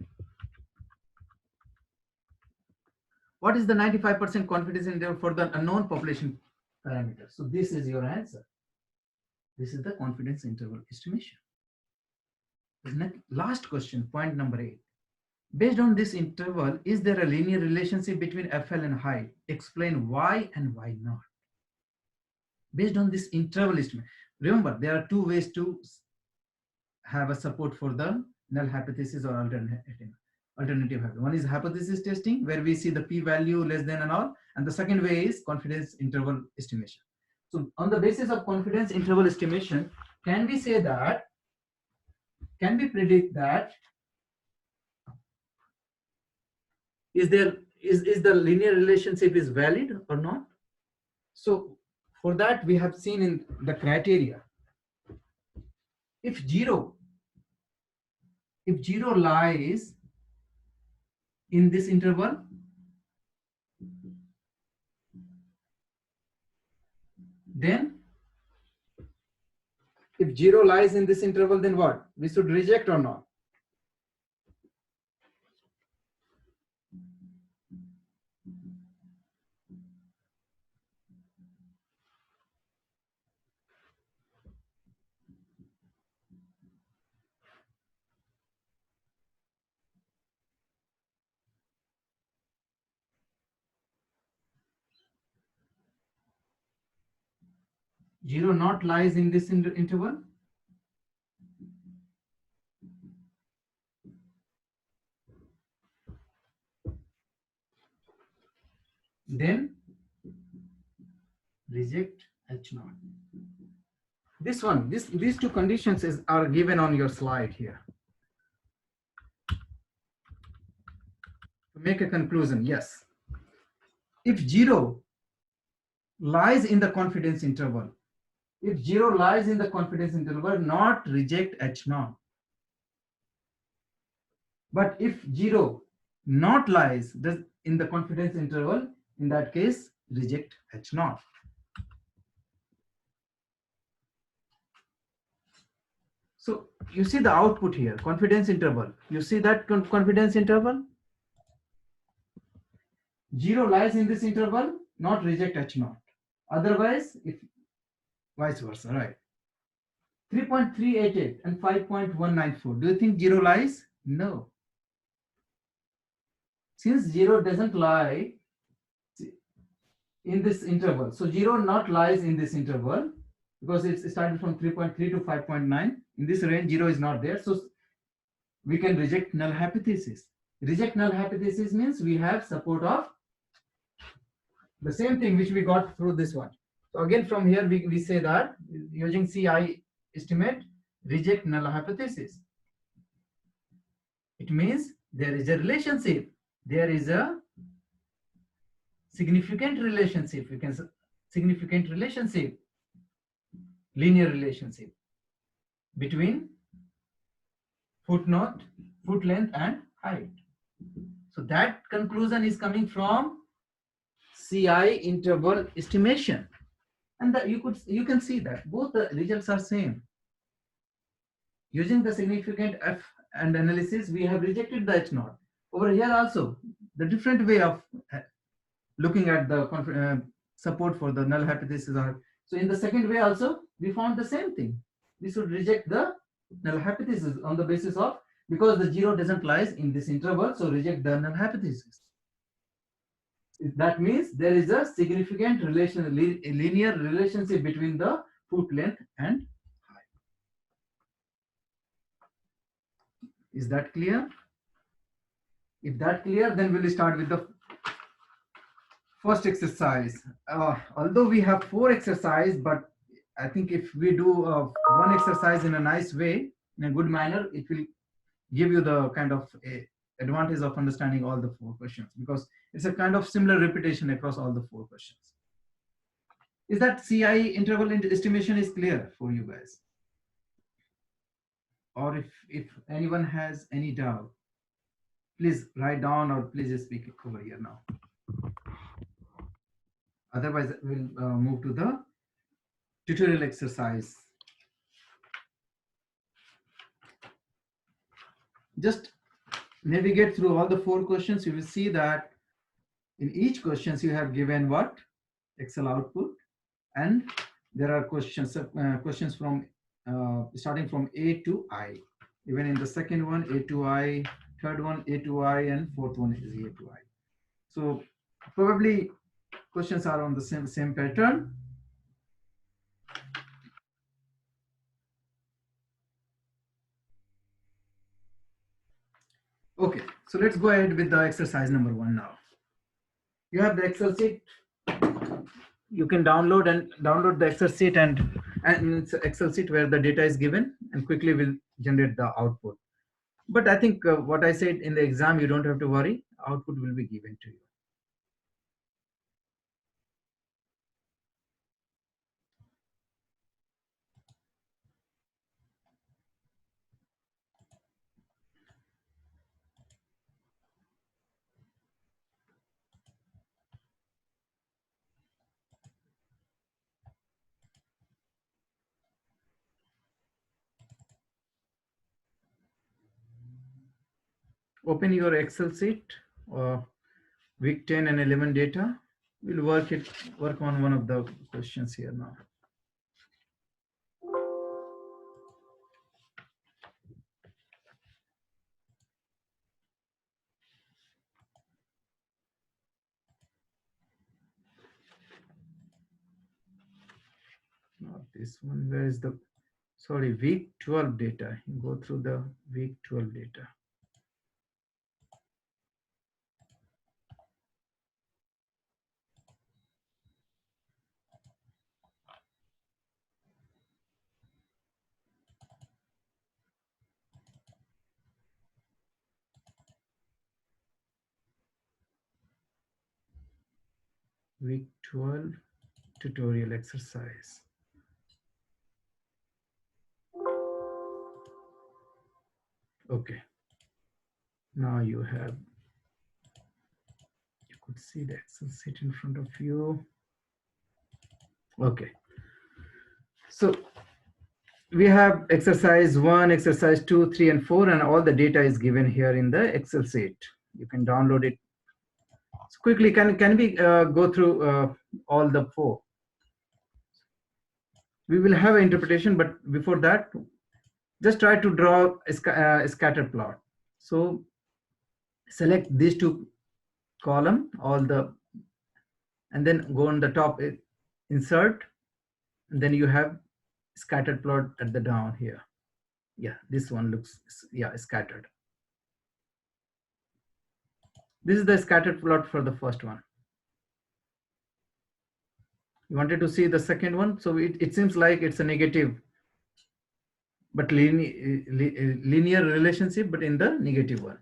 What is the 95% confidence interval for the unknown population parameter? So this is your answer. This is the confidence interval estimation. The last question, point number 8. Based on this interval, is there a linear relationship between FL and height? Explain why and why not. Based on this interval estimate. Remember, there are two ways to have a support for the null hypothesis or alternative hypothesis. One is hypothesis testing, where we see the p-value less than and all, and the second way is confidence interval estimation. So on the basis of confidence interval estimation, can we say that, can we predict that is the linear relationship is valid or not? So for that we have seen in the criteria, if zero lies in this interval, then if 0 lies in this interval, then what? We should reject or not? Zero not lies in this interval. Then reject H0. This one, these two conditions are given on your slide here. To make a conclusion, yes. If 0 lies in the confidence interval, not reject H0. But if 0 not lies in the confidence interval, in that case, reject H0. So you see the output here, confidence interval. You see that confidence interval? 0 lies in this interval, not reject H0. Otherwise, if vice versa, right? 3.388 and 5.194. Do you think 0 lies? No. Since 0 doesn't lie in this interval, so 0 not lies in this interval because it's started from 3.3 to 5.9. In this range, 0 is not there. So we can reject null hypothesis. Reject null hypothesis means we have support of the same thing which we got through this one. So again, from here, we say that using CI estimate, reject null hypothesis. It means there is a relationship. There is a significant relationship. You can say significant relationship, linear relationship between foot length and height. So that conclusion is coming from CI interval estimation, and that you can see that both the results are same. Using the significant F and analysis, we have rejected the H0. Over here also, the different way of looking at the support for the null hypothesis are. So in the second way also, we found the same thing. We should reject the null hypothesis on the basis of, because the 0 doesn't lies in this interval, so reject the null hypothesis. That means there is a significant linear relationship between the foot length and height. Is that clear? If that clear, then we'll start with the First exercise. Although we have 4 exercises, but I think if we do one exercise in a nice way, in a good manner, it will give you the kind of advantage of understanding all the 4 questions, because it's a kind of similar repetition across all the 4 questions. Is that CI interval estimation is clear for you guys? Or if anyone has any doubt, please write down or please just speak over here now. Otherwise, we'll move to the tutorial exercise. Just navigate through all the 4 questions. You will see that in each questions you have given what? Excel output, and there are questions from starting from A to I. Even in the second one, A to I, third one, A to I, and fourth one is A to I. So probably questions are on the same pattern. Okay, so let's go ahead with the exercise number 1 now. You have the Excel sheet. You can download the Excel sheet, and it's an Excel sheet where the data is given, and quickly will generate the output. But I think what I said in the exam, you don't have to worry. Output will be given to you. Open your Excel sheet, week 10 and 11 data. We'll work on one of the questions here now. Not this one. Where is the, sorry, week 12 data. Go through the week 12 data. Week 12 tutorial exercise. Okay. Now you could see the Excel sheet in front of you. Okay. So we have exercise 1, exercise 2, 3, and 4, and all the data is given here in the Excel sheet. You can download it. So quickly, can we go through all the 4? We will have an interpretation, but before that, just try to draw a scatter plot. So select these 2 column, and then go on the top, insert, and then you have scattered plot at the down here. Yeah, this one looks, yeah, scattered. This is the scattered plot for the first one. You wanted to see the second one, so it seems like it's a negative, but linear relationship, but in the negative one.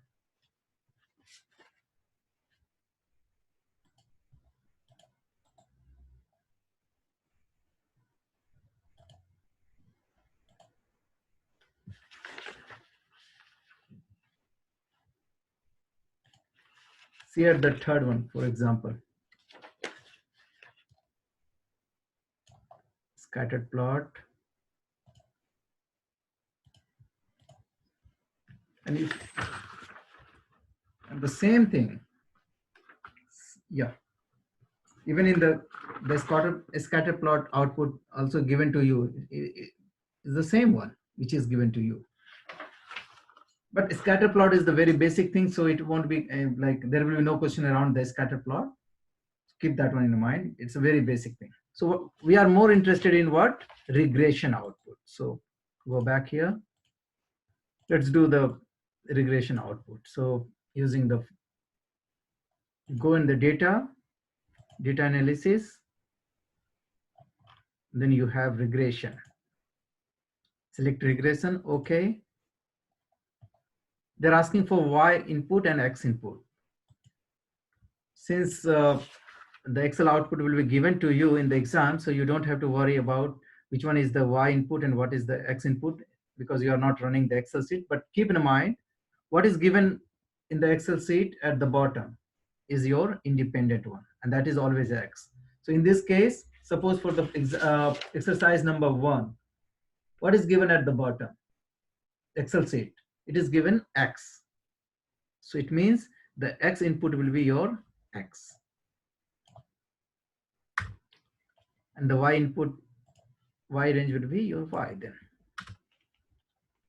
See at the third one, for example. Scattered plot. And the same thing. Yeah. Even in the scatter plot output also given to you is the same one which is given to you. But scatter plot is the very basic thing, so it won't be like there will be no question around the scatter plot. Keep that one in mind. It's a very basic thing. So we are more interested in what? Regression output. So go back here. Let's do the regression output. So using the, go in the data, data analysis, then you have regression. Select regression, okay. They're asking for Y input and X input. Since the Excel output will be given to you in the exam, so you don't have to worry about which one is the Y input and what is the X input, because you are not running the Excel sheet. But keep in mind, what is given in the Excel sheet at the bottom is your independent one, and that is always X. So in this case, suppose for the exercise number 1, what is given at the bottom? Excel sheet. It is given X. So it means the X input will be your X. And the Y input, Y range will be your Y then.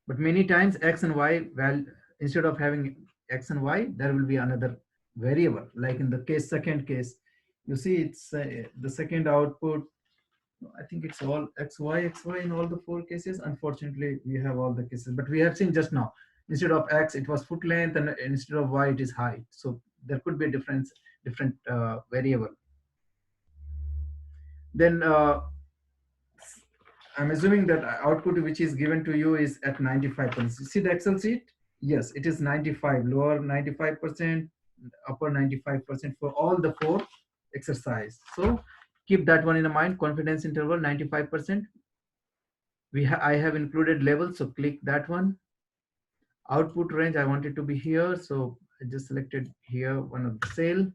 But many times X and Y, well, instead of having X and Y, there will be another variable. Like in the second case, you see it's the second output. I think it's all XY in all the 4 cases. Unfortunately, we have all the cases, but we have seen just now, instead of X, it was foot length, and instead of Y, it is height. So there could be a different variable. Then I'm assuming that output which is given to you is at 95%. See the Excel sheet? Yes, it is 95, lower 95%, upper 95% for all the 4 exercise. So keep that one in mind. Confidence interval 95%. I have included levels, so click that one. Output range, I want it to be here, so I just selected here one of the cell.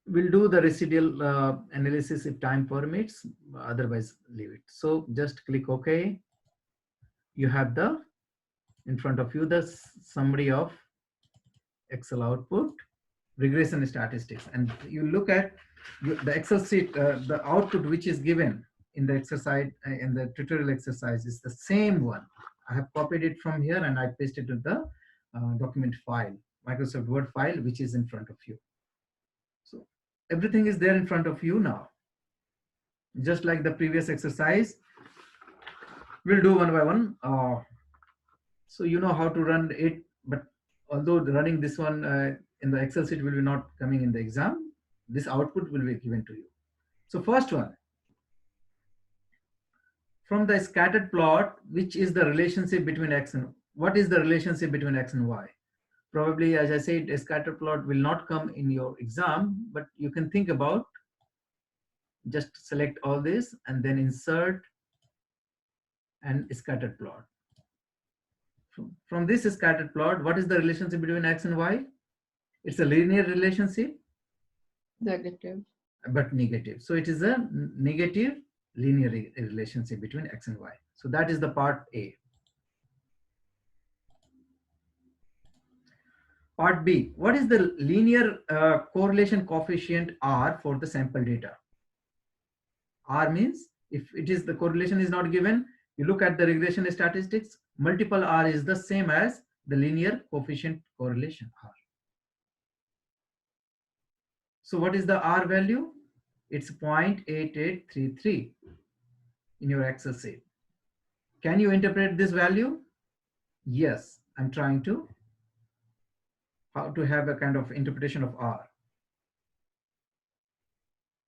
We'll do the residual analysis if time permits, otherwise leave it. So just click OK. You have in front of you the summary of Excel output, regression statistics, and you look at the Excel sheet, the output which is given in the exercise, in the tutorial exercise, is the same one. I have copied it from here and I pasted it to the document file, Microsoft Word file, which is in front of you. So everything is there in front of you now. Just like the previous exercise, we'll do one by one. So you know how to run it, but although running this one in the Excel sheet will be not coming in the exam, this output will be given to you. So first one, from the scattered plot, which is the relationship between X and what is the relationship between X and Y? Probably, as I said, a scatter plot will not come in your exam, but you can think about, just select all this and then insert and scattered plot. From this scattered plot, what is the relationship between X and Y? It's a linear relationship. Negative. But negative. So it is a negative linear relationship between X and Y. So that is the part A. Part B, what is the linear correlation coefficient R for the sample data? R means if it is the correlation is not given, you look at the regression statistics, multiple R is the same as the linear coefficient correlation R. So what is the R value? It's 0.8833 in your Excel sheet. Can you interpret this value? Yes, I'm trying to how to have a kind of interpretation of R.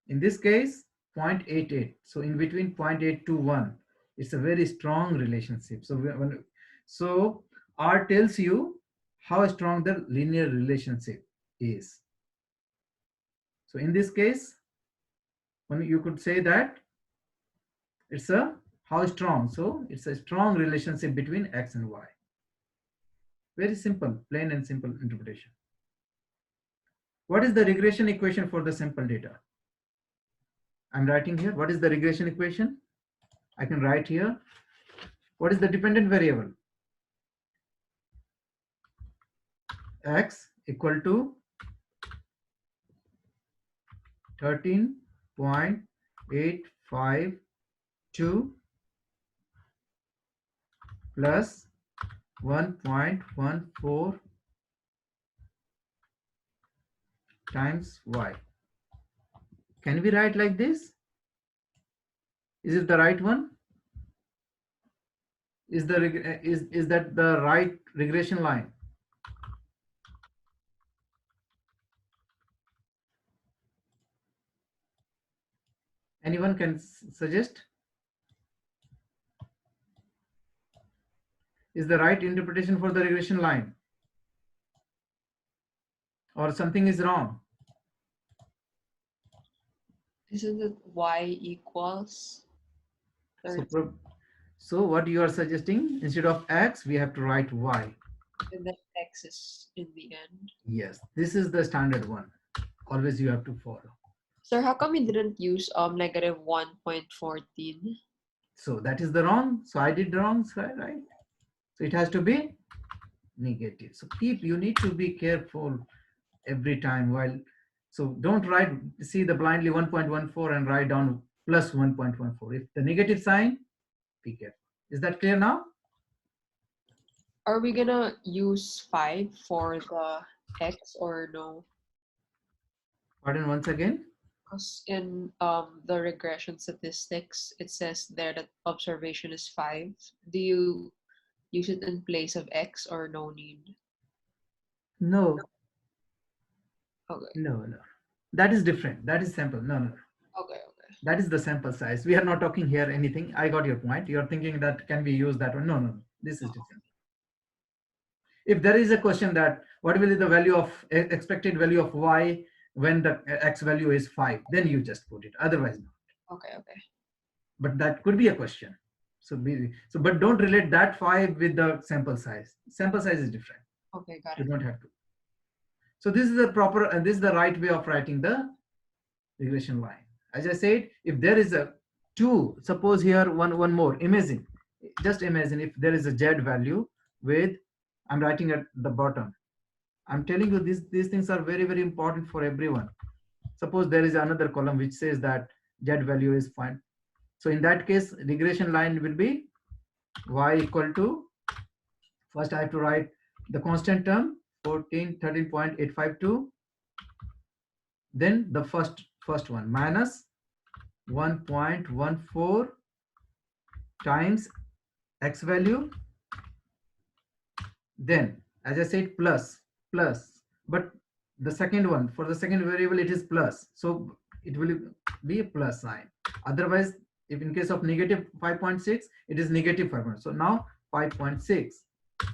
In this case, 0.88. So in between 0.8 to 1, it's a very strong relationship. So R tells you how strong the linear relationship is. So in this case, when you could say that it's a how strong. So it's a strong relationship between X and Y. Very simple, plain and simple interpretation. What is the regression equation for the sample data? I'm writing here. What is the regression equation? I can write here. What is the dependent variable? X equal to 13.852 plus 1.14 times Y. Can we write like this? Is it the right one? Is that the right regression line? Anyone can suggest? Is the right interpretation for the regression line? Or something is wrong? Isn't it y equals So, 30 so what you are suggesting, instead of x, we have to write y. and then x is in the end? Yes, this is the standard one. Always you have to follow. Sir, how come you didn't use negative 1.14? So that is the wrong. So I did wrong, right? So it has to be negative. So you need to be careful every time while, so don't write, see the blindly 1.14 and write down plus 1.14. If the negative sign, be careful. Is that clear now? Are we gonna use 5 for the x or no? Pardon once again. Because in the regression statistics, it says there that observation is 5. Do you use it in place of x or no need? No, Okay. no. That is different. That is sample. No. Okay. That is the sample size. We are not talking here anything. I got your point. You're thinking that can we use that one? No. This is different. If there is a question that what will be the value of expected value of y when the x value is 5, then you just put it. Otherwise, no. Okay. But that could be a question. But don't relate that 5 with the sample size. Sample size is different. Okay, got You it. don't have to. So this is the proper, and this is the right way of writing the regression line. As I said, if there is a 2, suppose here one more, imagine, just imagine if there is a z value with, I'm writing at the bottom. I'm telling you these things are very, very important for everyone. Suppose there is another column which says that z value is fine. So in that case, regression line will be y equal to, first I have to write the constant term 13.852, then the first one minus 1.14 times x value, then as I said plus, but the second one, for the second variable it is plus, so it will be a plus sign. Otherwise, if in case of negative 5.6, it is negative 5. So now 5.6,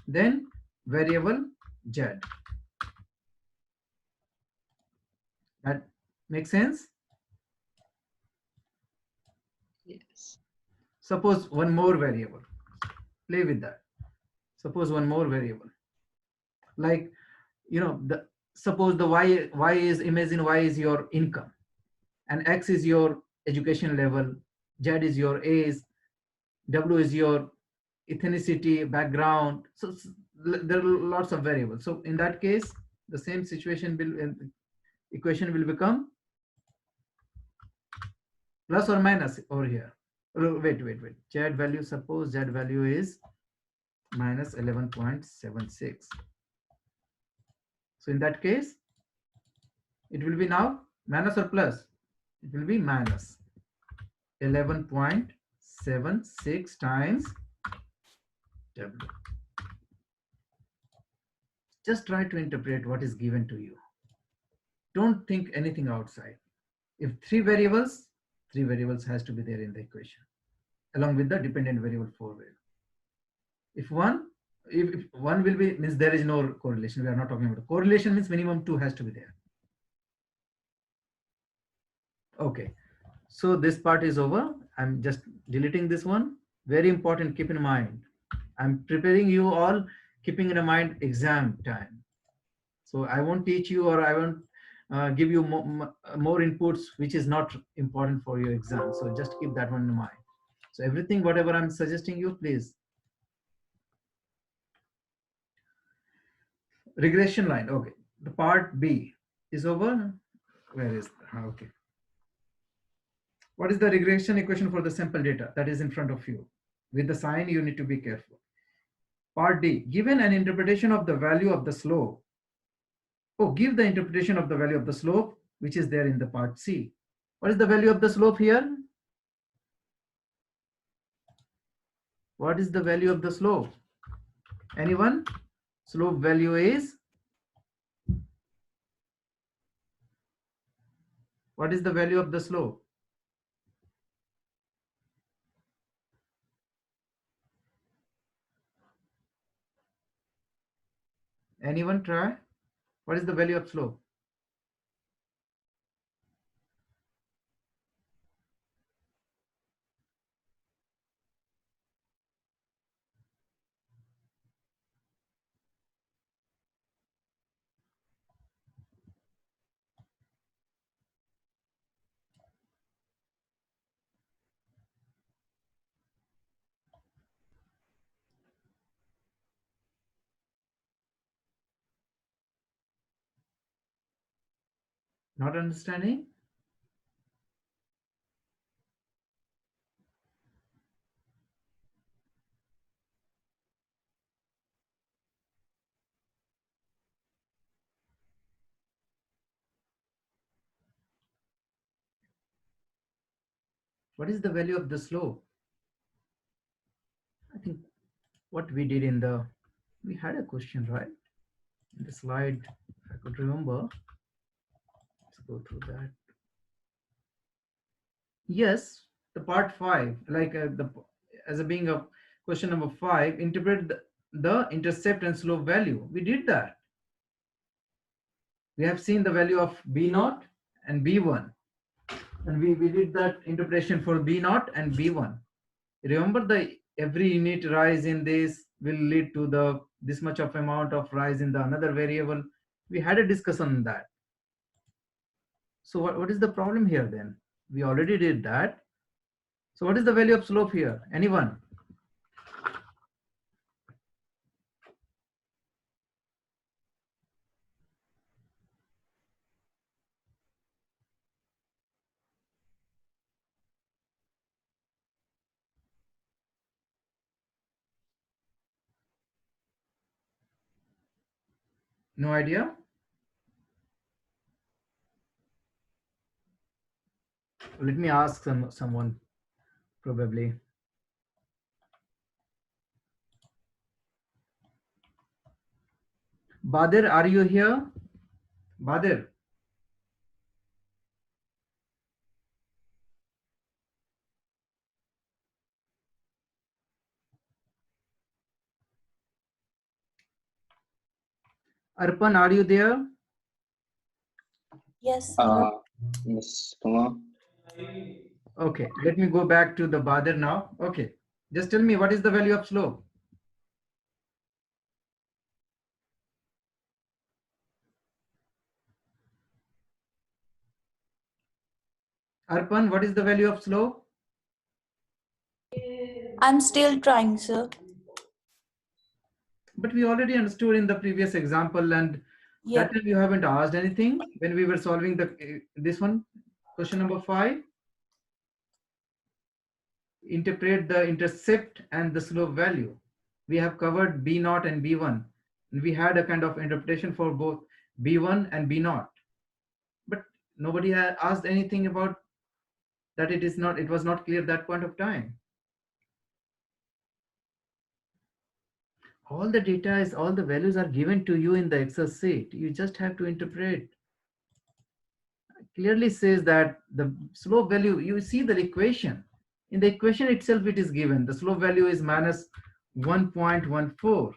then variable z. That makes sense? Yes. Suppose one more variable, play with that. Suppose one more variable, like, suppose the y is, imagine y is your income, and x is your education level, z is your age, w is your ethnicity, background. So there are lots of variables. So in that case, the same situation will, equation will become plus or minus over here. Wait. Z value, suppose z value is minus 11.76. So in that case, it will be now minus or plus? It will be minus 11.76 times W. Just try to interpret what is given to you. Don't think anything outside. If three variables has to be there in the equation, along with the dependent variable 4 variable. If one will be, means there is no correlation. We are not talking about correlation, means minimum 2 has to be there. Okay, so this part is over. I'm just deleting this one. Very important, keep in mind. I'm preparing you all, keeping in mind exam time. So I won't teach you, or I won't give you more inputs which is not important for your exam. So just keep that one in mind. So everything, whatever I'm suggesting you, please. Regression line. Okay, the part B is over. Where is okay? What is the regression equation for the sample data that is in front of you? With the sign, you need to be careful. Part D, given an interpretation of the value of the slope. Oh, give the interpretation of the value of the slope, which is there in the part C. What is the value of the slope here? What is the value of the slope? Anyone? Slope value is? What is the value of the slope? Anyone try? What is the value of slope? Not understanding? What is the value of the slope? I think what we did in the, we had a question, right? In the slide, if I could remember. Let's go through that. Yes, the part 5, like as a being a question number 5, interpret the intercept and slope value. We did that. We have seen the value of B naught and B1. And we did that interpretation for B naught and B1. Remember, the every unit rise in this will lead to the this much of amount of rise in the another variable. We had a discussion on that. So what is the problem here then? We already did that. So what is the value of slope here? Anyone? No idea? Let me ask someone probably. Badir, are you here? Badir. Arpan, are you there? Yes. Yes, Kunal. Okay, let me go back to the Badir now. Okay, just tell me what is the value of slope? Arpan, what is the value of slope? I'm still trying, sir. But we already understood in the previous example, and Yep. that time you haven't asked anything when we were solving the this one, question number 5. Interpret the intercept and the slope value. We have covered B naught and B1, and we had a kind of interpretation for both B1 and B naught. But nobody had asked anything about that. It was not clear that point of time. All the data is, all the values are given to you in the Excel sheet. You just have to interpret. It clearly says that the slope value, you see the equation. In the equation itself, it is given. The slope value is minus 1.14.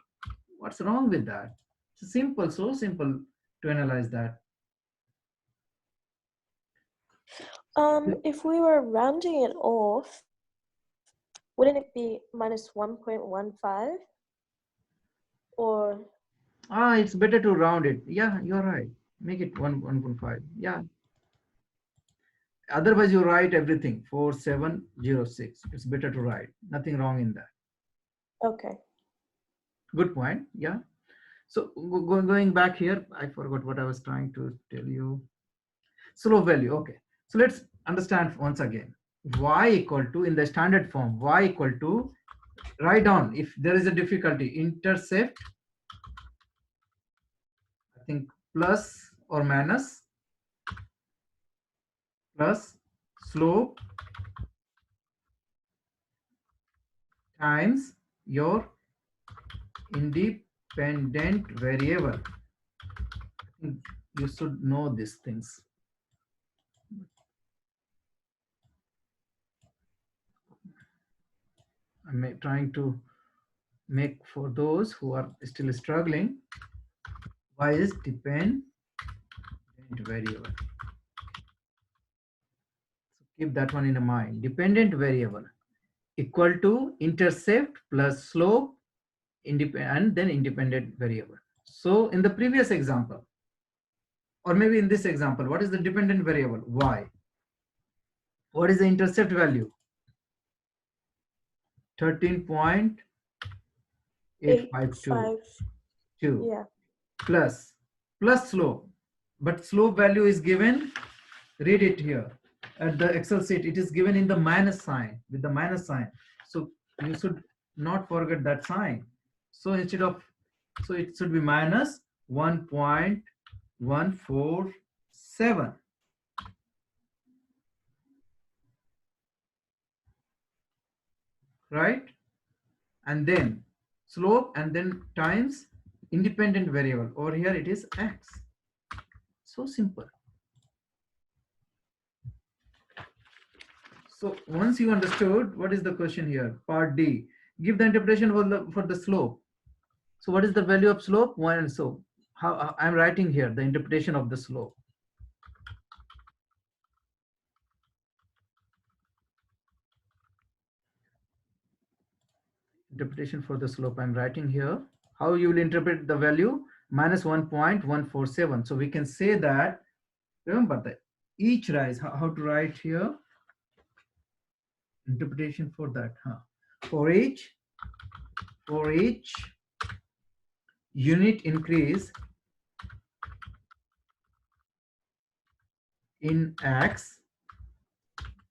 What's wrong with that? It's simple, so simple to analyze that. If we were rounding it off, wouldn't it be minus 1.15? Or it's better to round it. Yeah, you're right. Make it 1.5. Yeah. Otherwise, you write everything 4706. It's better to write. Nothing wrong in that. okay. Good point. Yeah. So going back here, I forgot what I was trying to tell you. Slope value. Okay. So let's understand once again. Y equal to, in the standard form, y equal to, write down if there is a difficulty, intercept, I think plus or minus, plus slope times your independent variable. You should know these things. I'm trying to make for those who are still struggling. Y is dependent variable. So keep that one in mind. Dependent variable equal to intercept plus slope and then independent variable. So in the previous example, or maybe in this example, what is the dependent variable? Y. What is the intercept value? 13.852. Yeah. Plus slope, but slope value is given, read it here at the Excel sheet, it is given in the minus sign, with the minus sign, so you should not forget that sign. So instead of, so it should be minus 1.147, right? And then slope and then times independent variable, over here it is x. So simple. So once you understood, what is the question here? Part D. Give the interpretation for the slope. So what is the value of slope? 1. And so how I'm writing here the interpretation of the slope. Interpretation for the slope I'm writing here. How you will interpret the value? Minus 1.147. So we can say that, remember that each rise, how to write here? Interpretation for that. For each unit increase in x,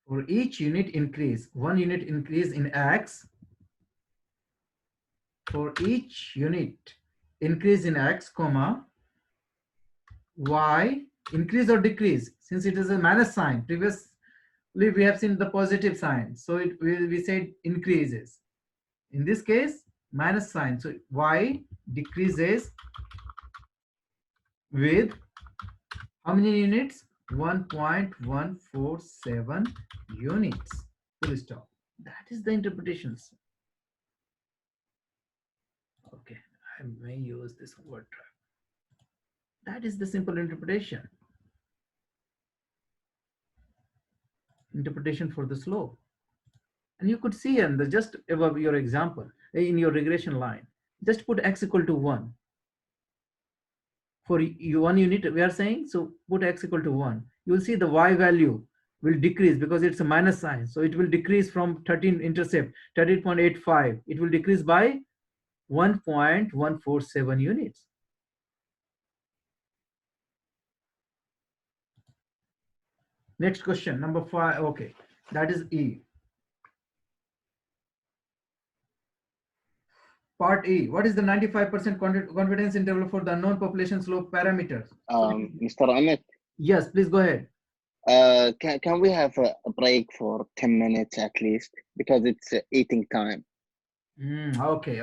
for each unit increase, 1 unit increase in x, for each unit increase in x, comma, y increase or decrease, since it is a minus sign, previously we have seen the positive sign, so we said increases. In this case, minus sign, so y decreases with how many units? 1.147 units. Full stop. That is the interpretations. Okay, I may use this word trap. That is the simple interpretation. Interpretation for the slope. And you could see in the just above your example, in your regression line, just put x equal to 1. For you 1 unit, we are saying, so put x equal to 1. You will see the y value will decrease because it's a minus sign. So it will decrease from 13 intercept, 13.85. It will decrease by 1.147 units. Next question, number 5. Okay, that is E. Part E. What is the 95% confidence interval for the unknown population slope parameters? Mr. Amit, Yes, please go ahead. can we have a break for 10 minutes at least? Because it's eating time. Okay.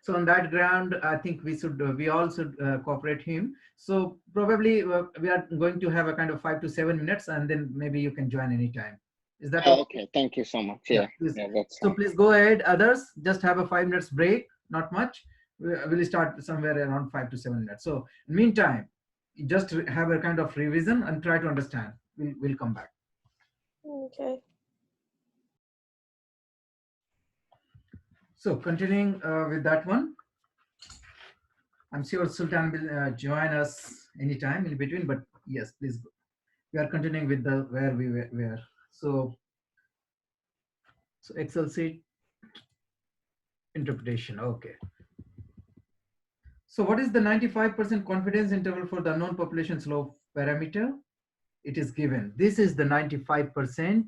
So on that ground, I think we all should cooperate him. So probably we are going to have a kind of 5 to 7 minutes, and then maybe you can join anytime. Is that okay? Okay, thank you so much. Yeah, That's so please go ahead. Others, just have a 5 minutes break, not much. We'll start somewhere around 5 to 7 minutes. So meantime, just have a kind of revision and try to understand. We'll come back. Okay. So continuing with that one, I'm sure Sultan will join us anytime in between, but yes, please go. We are continuing with the where we were. So Excel sheet interpretation. Okay. So what is the 95% confidence interval for the unknown population slope parameter? It is given. This is the 95%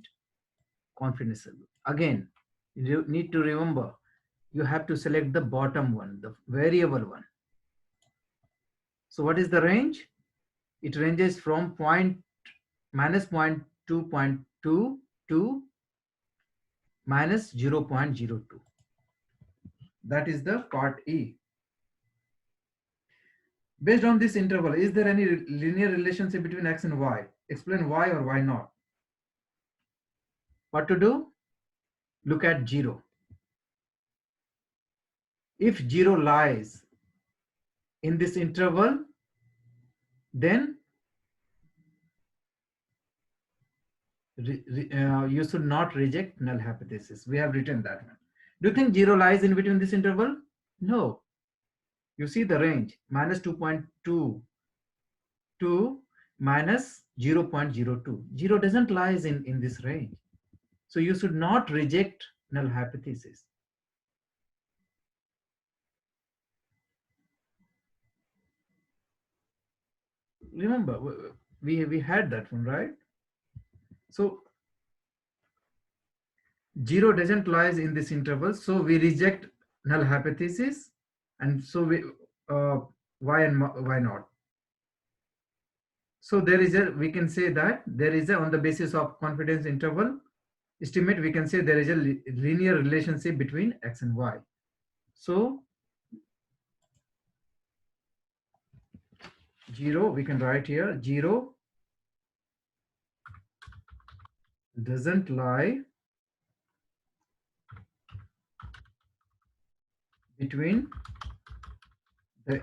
confidence interval. Again, you need to remember, you have to select the bottom one, the variable one. So what is the range? It ranges from minus 0.2.2 to minus 0.02. That is the part E. Based on this interval, is there any linear relationship between x and y? Explain why or why not. What to do? Look at 0. If 0 lies in this interval, then you should not reject null hypothesis. We have written that one. Do you think 0 lies in between this interval? No. You see the range, minus 2.2 to minus 0.02. 0 doesn't lies in this range. So you should not reject null hypothesis. Remember, we had that one, right? So 0 doesn't lies in this interval, so we reject null hypothesis, and so we why and why not? So there is a, we can say that there is a, on the basis of confidence interval estimate, we can say there is a linear relationship between x and y. So 0, we can write here, 0 doesn't lie between the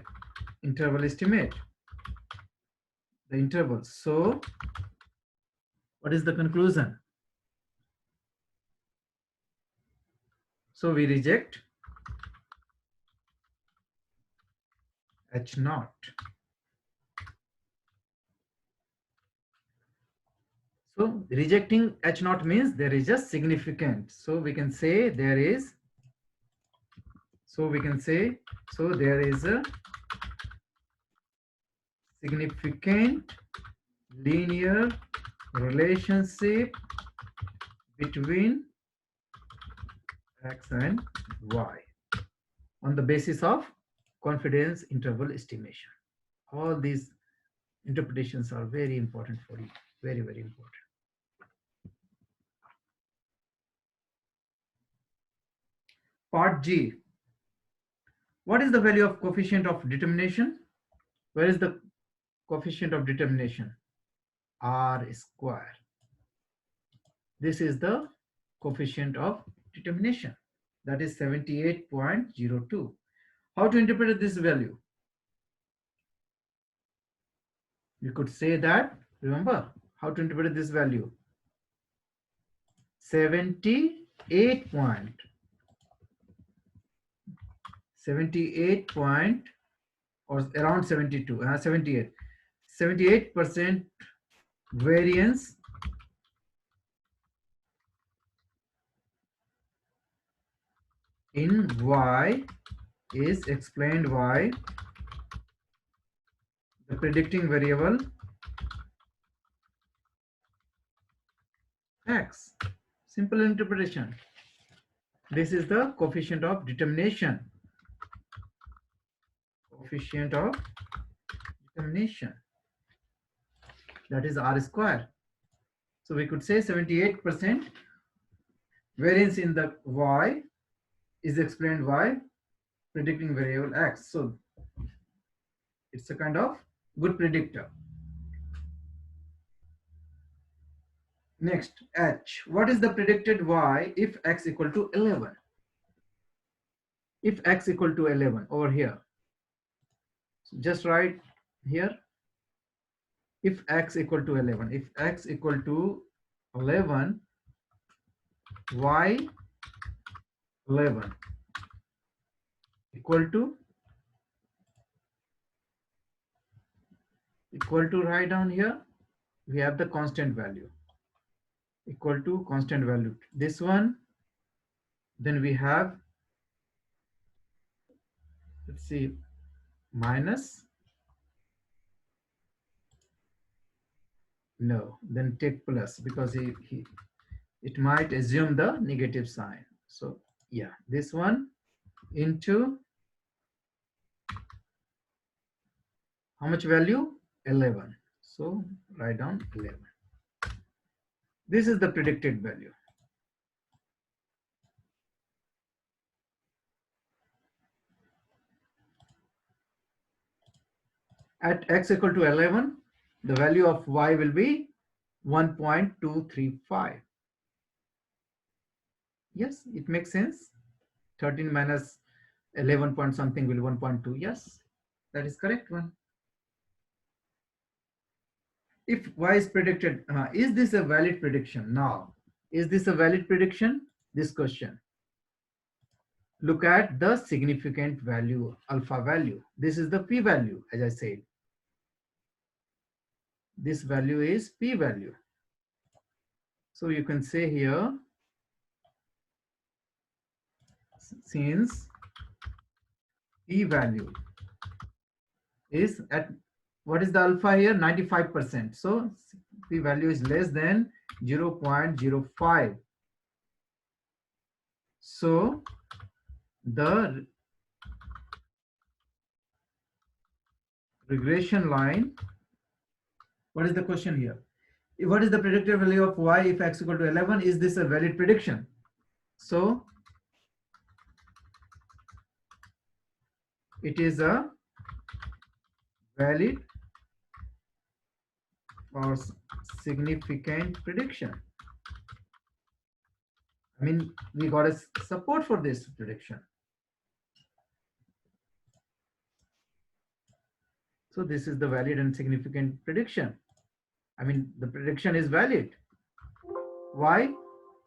interval estimate, the interval. So what is the conclusion? So we reject H naught. So rejecting H naught means there is a significant. So we can say there is, so we can say, so there is a significant linear relationship between x and y on the basis of confidence interval estimation. All these interpretations are very important for you, very, very important. Part G. What is the value of coefficient of determination? Where is the coefficient of determination? R square. This is the coefficient of determination. That is 78.02. How to interpret this value? We could say that, remember, how to interpret this value? 78 point or around 72, 78% variance in y is explained by the predicting variable x. Simple interpretation. This is the coefficient of determination. Coefficient of determination. That is R square. So we could say 78% variance in the y is explained by predicting variable x. So it's a kind of good predictor. Next, H. What is the predicted y if x equal to 11? If x equal to 11 over here. So just write here. If x equal to 11. If x equal to 11, y 11 equal to write down here. We have the constant value. Equal to constant value. This one, then we have, let's see, minus, no, then take plus, because it might assume the negative sign. So yeah, this one into how much value? 11. So write down 11. This is the predicted value. At x equal to 11, the value of y will be 1.235. Yes, it makes sense. 13 minus 11 point something will 1.2. Yes, That is correct one. If y is predicted, is this a valid prediction? Now, is this a valid prediction? This question. Look at the significant value, alpha value. This is the p value, as I said. This value is p value. So you can say here, since p value is at, what is the alpha here? 95%. So p value is less than 0.05. So the regression line, what is the question here? What is the predicted value of y if x equal to 11? Is this a valid prediction? So it is a valid or significant prediction. I mean, we got a support for this prediction. So this is the valid and significant prediction. I mean, the prediction is valid. Why?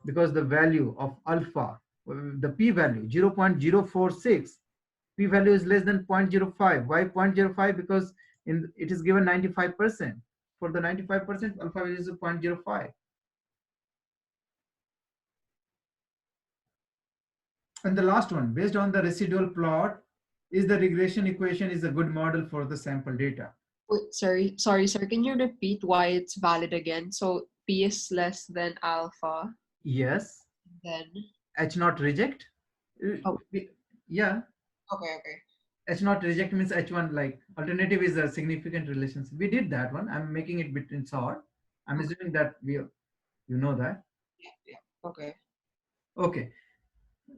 Because the value of alpha, the p value 0.046, p value is less than 0.05. Why 0.05? Because it is given 95%. For the 95%, alpha value is 0.05. And the last one, based on the residual plot, is the regression equation is a good model for the sample data? Wait, sorry, sir. Can you repeat why it's valid again? So p is less than alpha. Yes. Then H not reject. Oh. Yeah. okay. H not reject means H1, like alternative is a significant relationship. We did that one. I'm making it between short. I'm assuming that you know that. Yeah. Okay. Okay.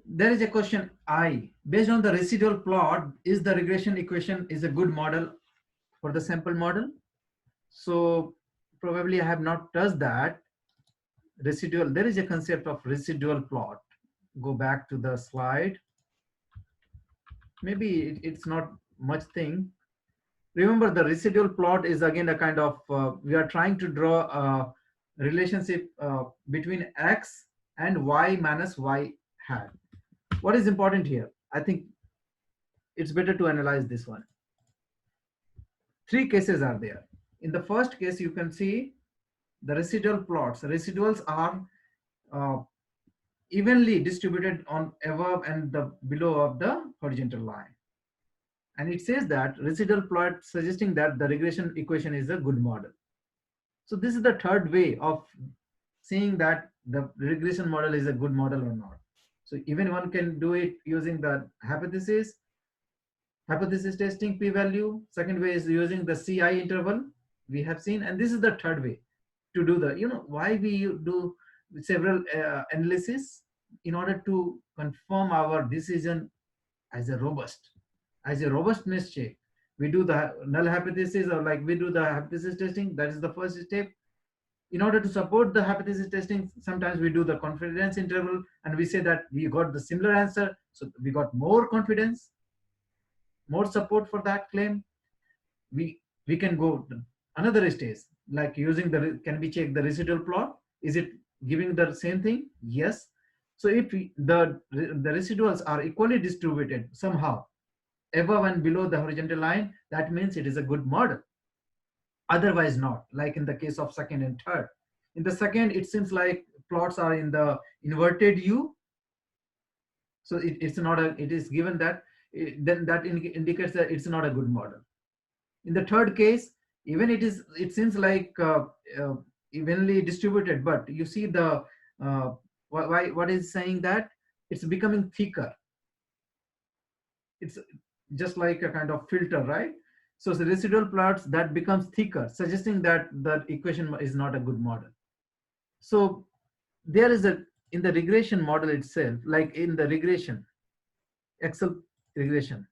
There is a question I. Based on the residual plot, is the regression equation is a good model for the sample model? So probably I have not touched that. Residual, there is a concept of residual plot. Go back to the slide. Maybe it's not much thing. Remember, the residual plot is again a kind of, we are trying to draw a relationship between x and y minus y hat. What is important here? I think it's better to analyze this one. Three cases are there. In the first case, you can see the residual plots. The residuals are evenly distributed on above and the below of the horizontal line. And it says that residual plot suggesting that the regression equation is a good model. So this is the third way of seeing that the regression model is a good model or not. So even one can do it using the hypothesis testing p-value. Second way is using the CI interval we have seen. And this is the third way to do the, why we do several analysis in order to confirm our decision as a robustness check. We do the null hypothesis, or like we do the hypothesis testing. That is the first step. In order to support the hypothesis testing, sometimes we do the confidence interval and we say that we got the similar answer. So we got more confidence, more support for that claim. We can go another stage, like using can we check the residual plot? Is it giving the same thing? Yes. So if the residuals are equally distributed somehow above and below the horizontal line, that means it is a good model. Otherwise not, like in the case of second and third. In the second, it seems like plots are in the inverted U. So it's not it is given that, then that indicates that it's not a good model. In the third case, even it seems like evenly distributed, but you see the, what is saying that it's becoming thicker. It's just like a kind of filter, right? So the residual plots that becomes thicker, suggesting that the equation is not a good model. So there is in the regression model itself, like in the regression, Excel regression,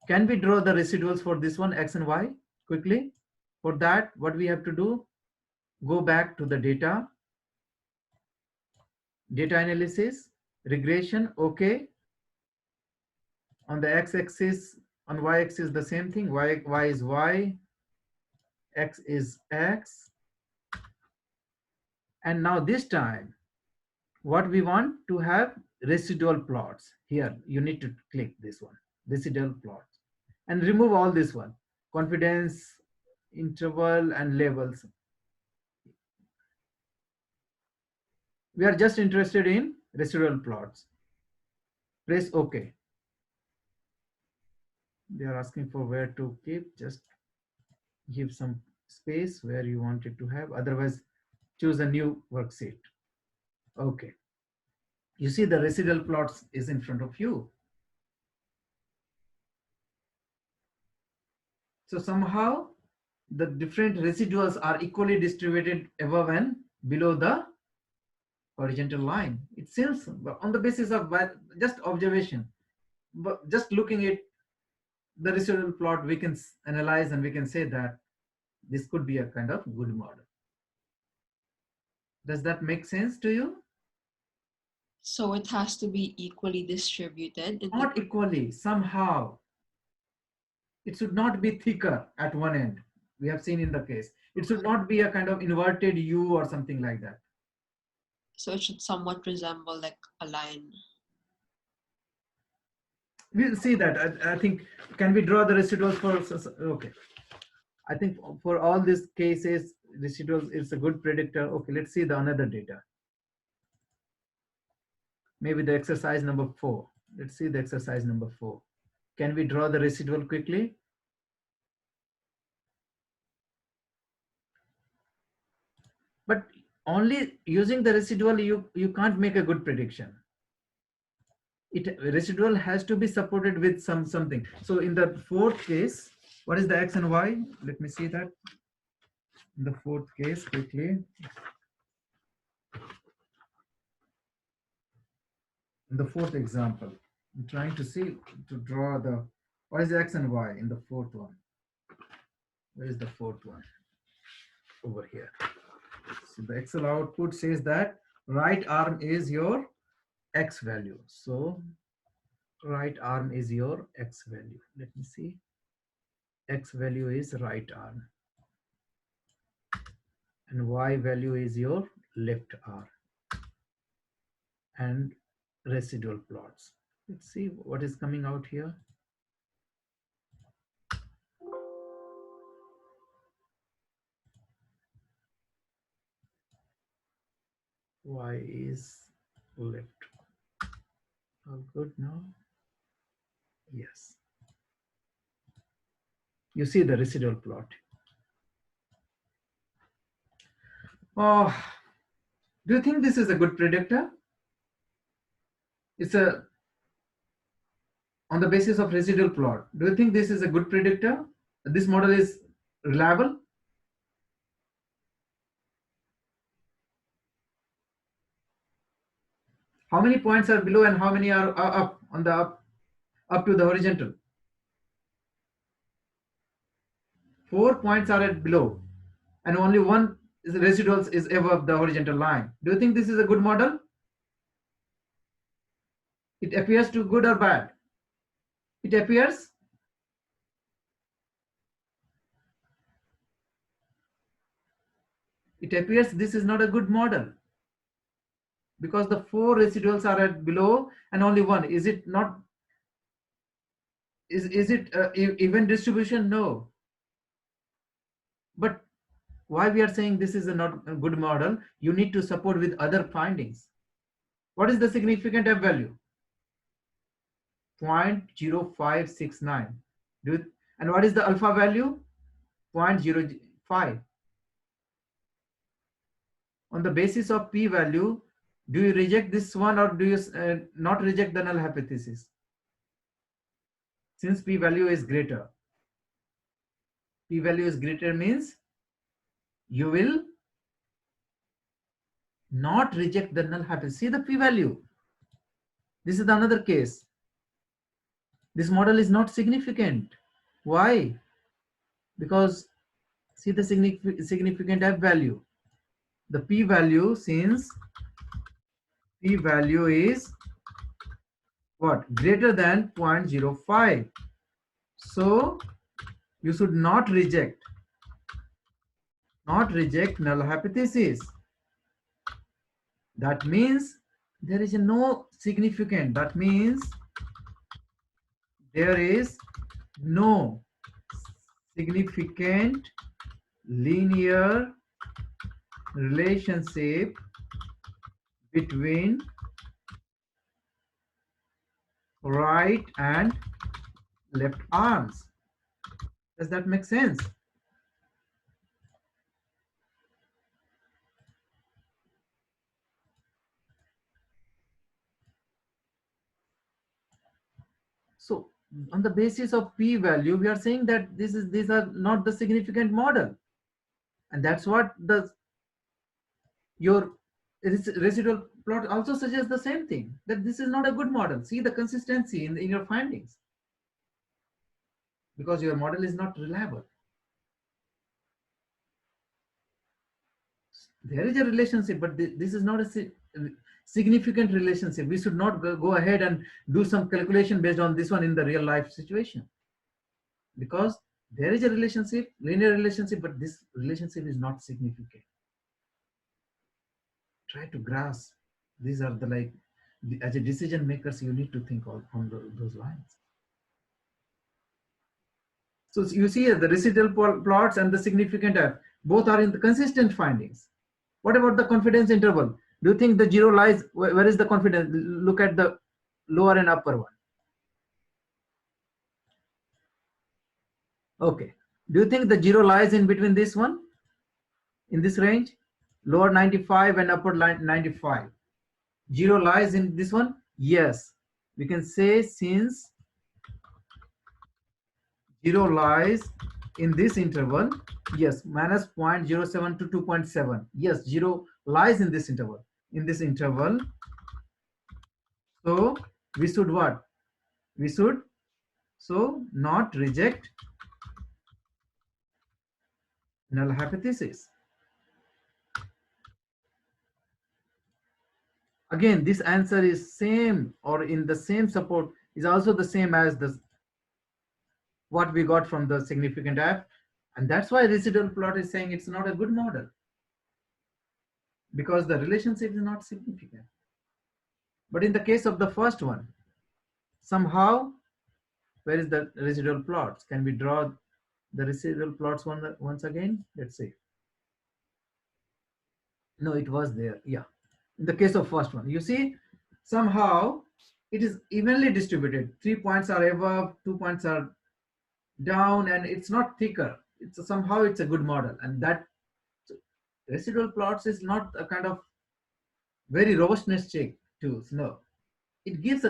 can we draw the residuals for this one, X and Y, quickly? For that, what we have to do, go back to the data analysis, regression, okay. On the x-axis, On y-axis is the same thing. Y is y, x is x. And now this time, what we want to have residual plots. Here, you need to click this one, residual plots, and remove all this one, confidence, interval, and labels. We are just interested in residual plots. Press OK. They are asking for where to keep. Just give some space where you want it to have. Otherwise, choose a new worksheet. Okay. You see the residual plots is in front of you. So somehow the different residuals are equally distributed above and below the horizontal line. It seems on the basis of just observation, but just looking at the residual plot, we can analyze and we can say that this could be a kind of good model. Does that make sense to you? So it has to be equally distributed. Not equally, somehow. It should not be thicker at one end. We have seen in the case. It should not be a kind of inverted U or something like that. So it should somewhat resemble like a line. We'll see that. I think, can we draw the residuals for, okay. I think for all these cases, residuals is a good predictor. Okay, let's see the another data. Maybe the exercise number 4. Let's see the exercise number 4. Can we draw the residual quickly? But only using the residual, you can't make a good prediction. Residual has to be supported with something. So in the fourth case, what is the x and y? Let me see that. In the fourth case, quickly. In the fourth example, I'm trying to see, to draw the, what is the x and y in the fourth one? Where is the fourth one? Over here. So the Excel output says that right arm is your x value. So right arm is your x value. Let me see. X value is right arm. And y value is your left arm. And residual plots. Let's see what is coming out here. Y is left. All good now? Yes. You see the residual plot. Oh, do you think this is a good predictor? It's a, on the basis of residual plot. Do you think this is a good predictor? This model is reliable? How many points are below and how many are up on the up to the horizontal? 4 points are at below and only one is residuals is above the horizontal line. Do you think this is a good model? It appears to good or bad? It appears this is not a good model because the 4 residuals are at below and only one. Is it not? Is it even distribution? No. But why we are saying this is not a good model? You need to support with other findings. What is the significant F value? 0.0569. And what is the alpha value? 0.05. On the basis of p value, do you reject this one or do you not reject the null hypothesis? Since p value is greater. P value is greater means you will not reject the null hypothesis. See the p value. This is another case. This model is not significant. Why? Because see the significant F value. The p value, since p value is what? Greater than 0.05. So you should not reject null hypothesis. That means there is no significant. That means there is no significant linear relationship between right and left arms. Does that make sense? So on the basis of p-value, we are saying that these are not the significant model, and that's what your residual plot also suggests the same thing, that this is not a good model. See the consistency in your findings, because your model is not reliable. There is a relationship, but this is not a significant relationship. We should not go ahead and do some calculation based on this one in the real life situation, because there is a relationship, linear relationship, but this relationship is not significant. Try to grasp. These are as a decision makers, you need to think on those lines. So you see the residual plots and the significant F, both are in the consistent findings. What about the confidence interval? Do you think the zero lies, where is the confidence? Look at the lower and upper one. Okay. Do you think the zero lies in between this one? In this range? Lower 95 and upper 95. Zero lies in this one? Yes. We can say since zero lies in this interval, yes, minus 0.07 to 2.7. Yes, zero lies in this interval. So we should what? We should not reject null hypothesis. Again, this answer is same, or in the same support is also the same as what we got from the significant F, and that's why residual plot is saying it's not a good model, because the relationship is not significant. But in the case of the first one, somehow, where is the residual plots? Can we draw the residual plots once again? Let's see. No, it was there. Yeah. In the case of first one, you see, somehow it is evenly distributed. 3 points are above, 2 points are down, and it's not thicker. Somehow it's a good model, and that residual plots is not a kind of very robustness check tools. No, it's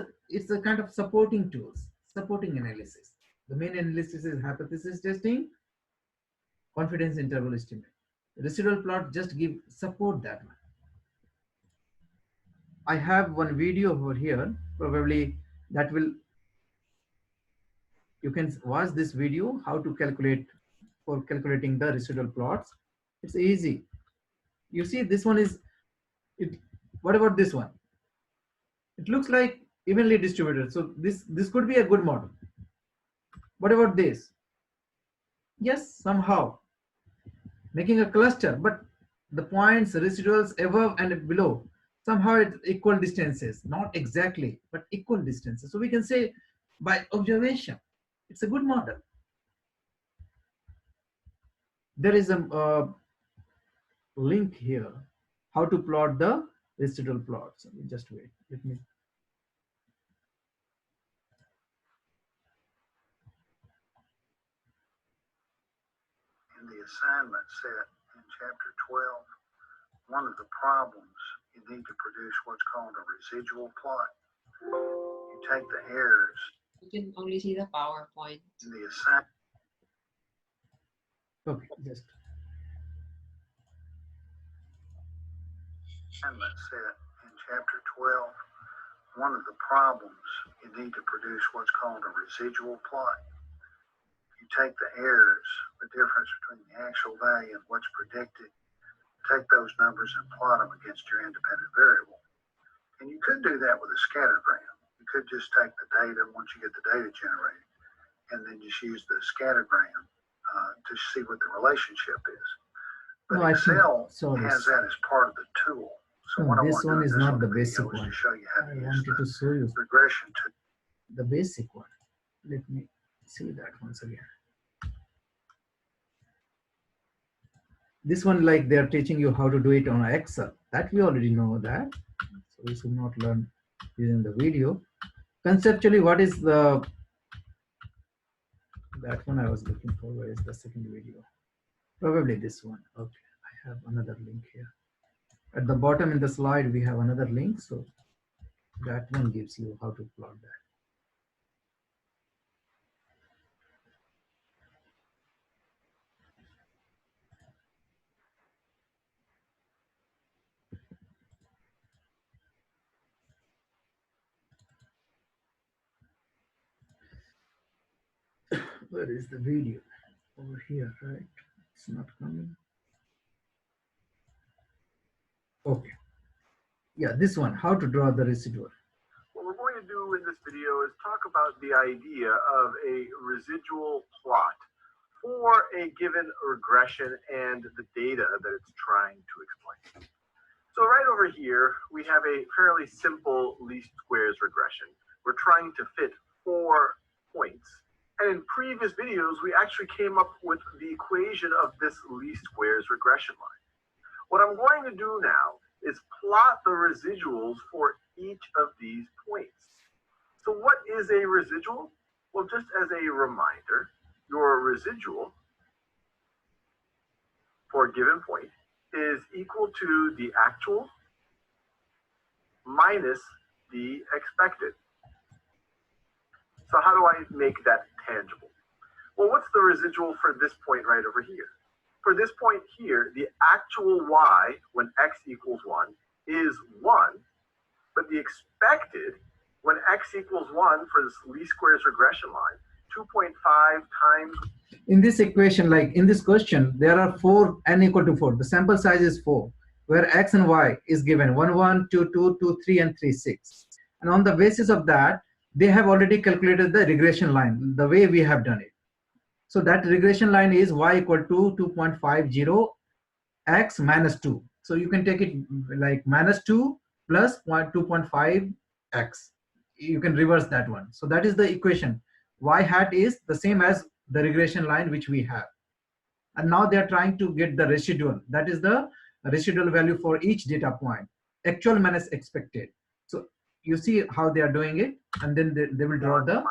a kind of supporting tools, supporting analysis. The main analysis is hypothesis testing, confidence interval estimate. Residual plot just support that one. I have one video over here, probably that will, you can watch this video, how to calculating the residual plots. It's easy. You see, this one is it. What about this one? It looks like evenly distributed, so this could be a good model. What about this? Yes, somehow making a cluster, but the points, residuals above and below, somehow it's equal distances, not exactly, but equal distances. So we can say by observation, it's a good model. There is a link here, how to plot the residual plots. Just wait, let me. In the assignment set in chapter 12, one of the problems, you need to produce what's called a residual plot. You take the errors. You can only see the PowerPoint. In the assignment. Okay, just. Assignment set in chapter 12, one of the problems, you need to produce what's called a residual plot. You take the errors, the difference between the actual value and what's predicted, take those numbers and plot them against your independent variable. And you could do that with a scattergram. You could just take the data once you get the data generated and then just use the scattergram to see what the relationship is. But No, I think, Excel sorry. has that as part of the tool. So No, what I this want to one do in is this not one the of the basic video is one. to show you how I to use wanted to show you the regression tool. the basic one. Let me see that once again. This one, like they're teaching you how to do it on Excel. That we already know that. So we should not learn using the video. Conceptually, what is the, that one I was looking for, where is the second video? Probably this one. Okay, I have another link here. At the bottom in the slide, we have another link. So that one gives you how to plot that. Where is the video? Over here, right? It's not coming. Okay. Yeah, this one, how to draw the residual. What we're going to do in this video is talk about the idea of a residual plot for a given regression and the data that it's trying to explain. So right over here, we have a fairly simple least squares regression. We're trying to fit 4 points. And in previous videos, we actually came up with the equation of this least squares regression line. What I'm going to do now is plot the residuals for each of these points. So what is a residual? Well, just as a reminder, your residual for a given point is equal to the actual minus the expected. So how do I make that tangible? Well, what's the residual for this point right over here? For this point here, the actual y when x equals 1 is 1, but the expected when x equals 1 for this least squares regression line, 2.5 times. In this equation, like in this question, there are 4, n equal to 4. The sample size is 4, where x and y is given 1, 1, 2, 2, 2, 3, and 3, 6. And on the basis of that, they have already calculated the regression line, the way we have done it. So that regression line is y equal to 2.50 x minus 2. So you can take it like minus 2 plus 2.5 x. You can reverse that one. So that is the equation. Y hat is the same as the regression line which we have. And now they are trying to get the residual. That is the residual value for each data point. Actual minus expected. So you see how they are doing it, and then they will draw the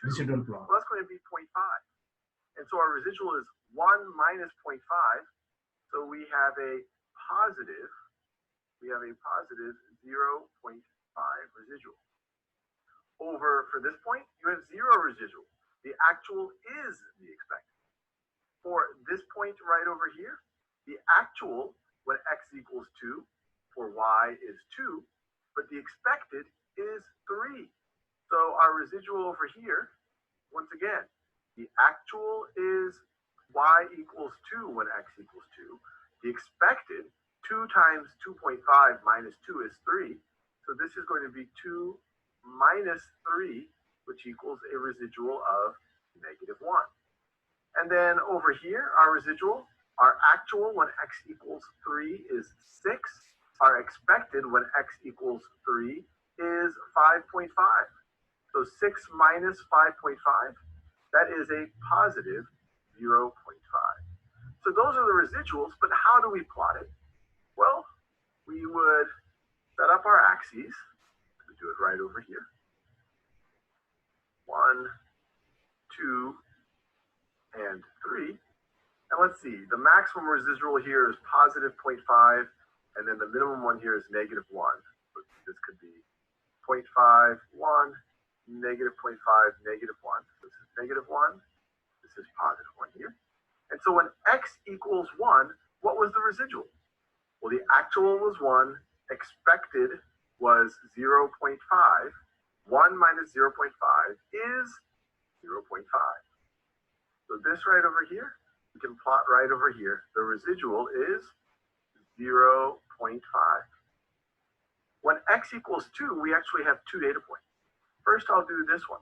residual plot. Well, that's going to be 0.5. And so our residual is 1 minus 0.5. So we have a positive 0.5 residual. Over for this point, you have 0 residual. The actual is the expected. For this point right over here, the actual when x equals 2 for y is 2, but the expected is 3. So our residual over here, once again, the actual is y equals 2 when x equals 2. The expected, 2 times 2.5 minus 2 is 3. So this is going to be 2 minus 3, which equals a residual of -1. And then over here, our residual, our actual when x equals 3 is 6. Our expected when x equals 3 is 5.5. So 6 minus 5.5, that is a positive 0.5. So those are the residuals, but how do we plot it? Well, we would set up our axes. We do it right over here. 1, 2, and 3. And let's see, the maximum residual here is positive 0.5, and then the minimum one here is -1. This could be 0.5, 1, -0.5, -1. This is -1. This is +1 here. And so when x equals 1, what was the residual? Well, the actual was 1, expected was 0.5. 1 minus 0.5 is 0.5. So this right over here, we can plot right over here. The residual is 0.5. When x equals 2, we actually have 2 data points. First, I'll do this one.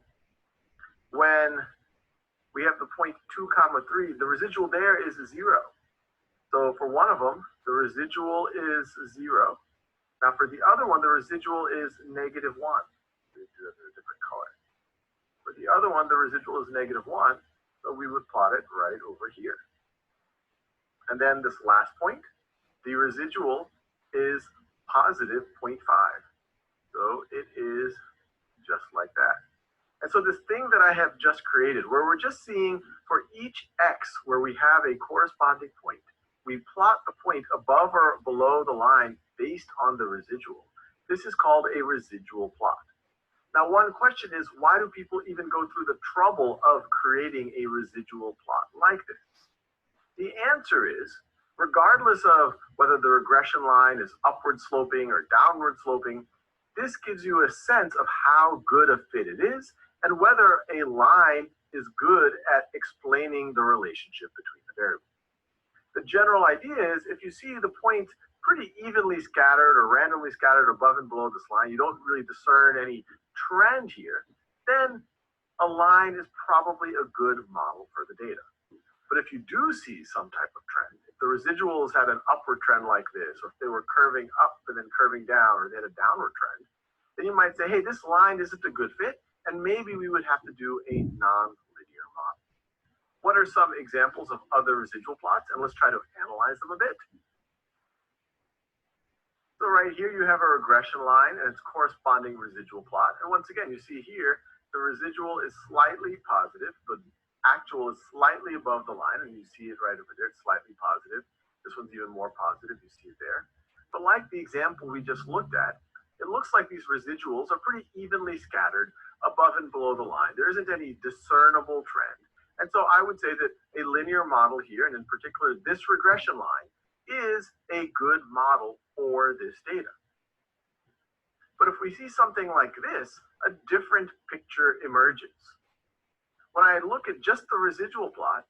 When we have the point 2 comma 3. The residual there is 0. So for one of them, the residual is 0. Now for the other one, the residual is -1. We do it in a different color. For the other one, the residual is -1. So we would plot it right over here. And then this last point, the residual is positive 0.5. So it is just like that. And so this thing that I have just created, where we're just seeing for each x where we have a corresponding point, we plot the point above or below the line based on the residual. This is called a residual plot. Now, one question is, why do people even go through the trouble of creating a residual plot like this? The answer is, regardless of whether the regression line is upward sloping or downward sloping, this gives you a sense of how good a fit it is and whether a line is good at explaining the relationship between the variables. The general idea is if you see the point pretty evenly scattered or randomly scattered above and below this line, you don't really discern any trend here, then a line is probably a good model for the data. But if you do see some type of trend, if the residuals had an upward trend like this, or if they were curving up and then curving down, or they had a downward trend, then you might say, hey, this line isn't a good fit, and maybe we would have to do a non-linear model. What are some examples of other residual plots? And let's try to analyze them a bit. So right here you have a regression line and its corresponding residual plot. And once again, you see here, the residual is slightly positive. The actual is slightly above the line, and you see it right over there. It's slightly positive. This one's even more positive. You see it there. But like the example we just looked at, it looks like these residuals are pretty evenly scattered above and below the line. There isn't any discernible trend. And so I would say that a linear model here, and in particular this regression line, is a good model for this data. But if we see something like this, a different picture emerges. When I look at just the residual plot,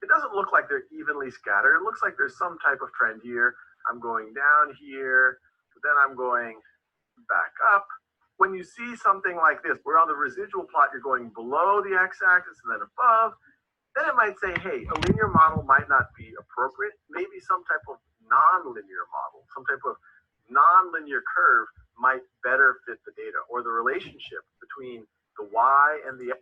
it doesn't look like they're evenly scattered. It looks like there's some type of trend here. I'm going down here, but then I'm going back up. When you see something like this, where on the residual plot you're going below the x-axis and then above, then it might say, hey, a linear model might not be appropriate. Maybe some type of non-linear model, some type of non-linear curve might better fit the data, or the relationship between the y and the x.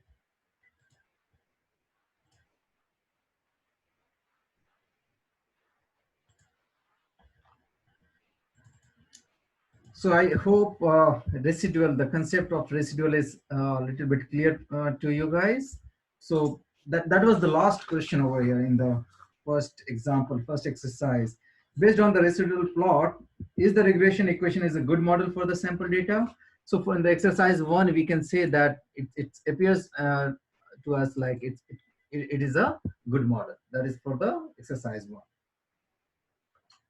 So I hope the concept of residual is a little bit clear to you guys. So that was the last question over here in the first example, first exercise. Based on the residual plot, is the regression equation is a good model for the sample data? So for in the exercise 1, we can say that it appears to us like it is a good model. That is for the exercise 1.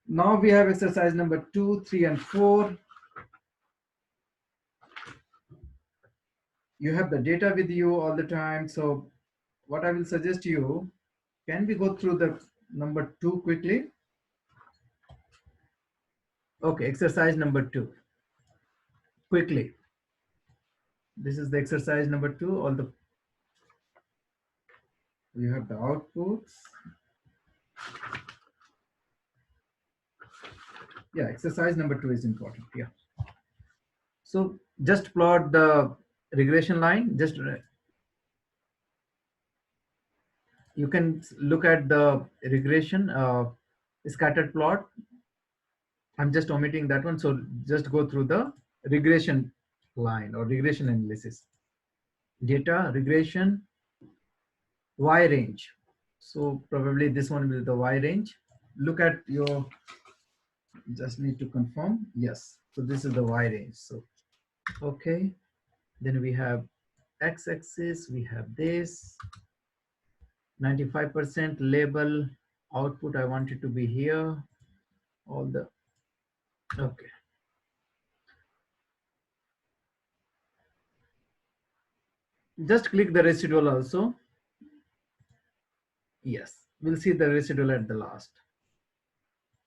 Now we have exercise number 2, 3, and 4. You have the data with you all the time. So what I will suggest you, can we go through the number 2 quickly? Okay, exercise number 2. Quickly. This is the exercise number 2. All the you have the outputs. Yeah, exercise number 2 is important. Yeah. So just plot the regression line. Just you can look at the regression scattered plot. I'm just omitting that one. So just go through the regression line or regression analysis. Data, regression, Y range. So probably this one will be the Y range. Look at your, just need to confirm. Yes. So this is the Y range. So, okay. Then we have X-axis, we have this 95% label output. I want it to be here. All the, okay. Just click the residual also. Yes, we'll see the residual at the last.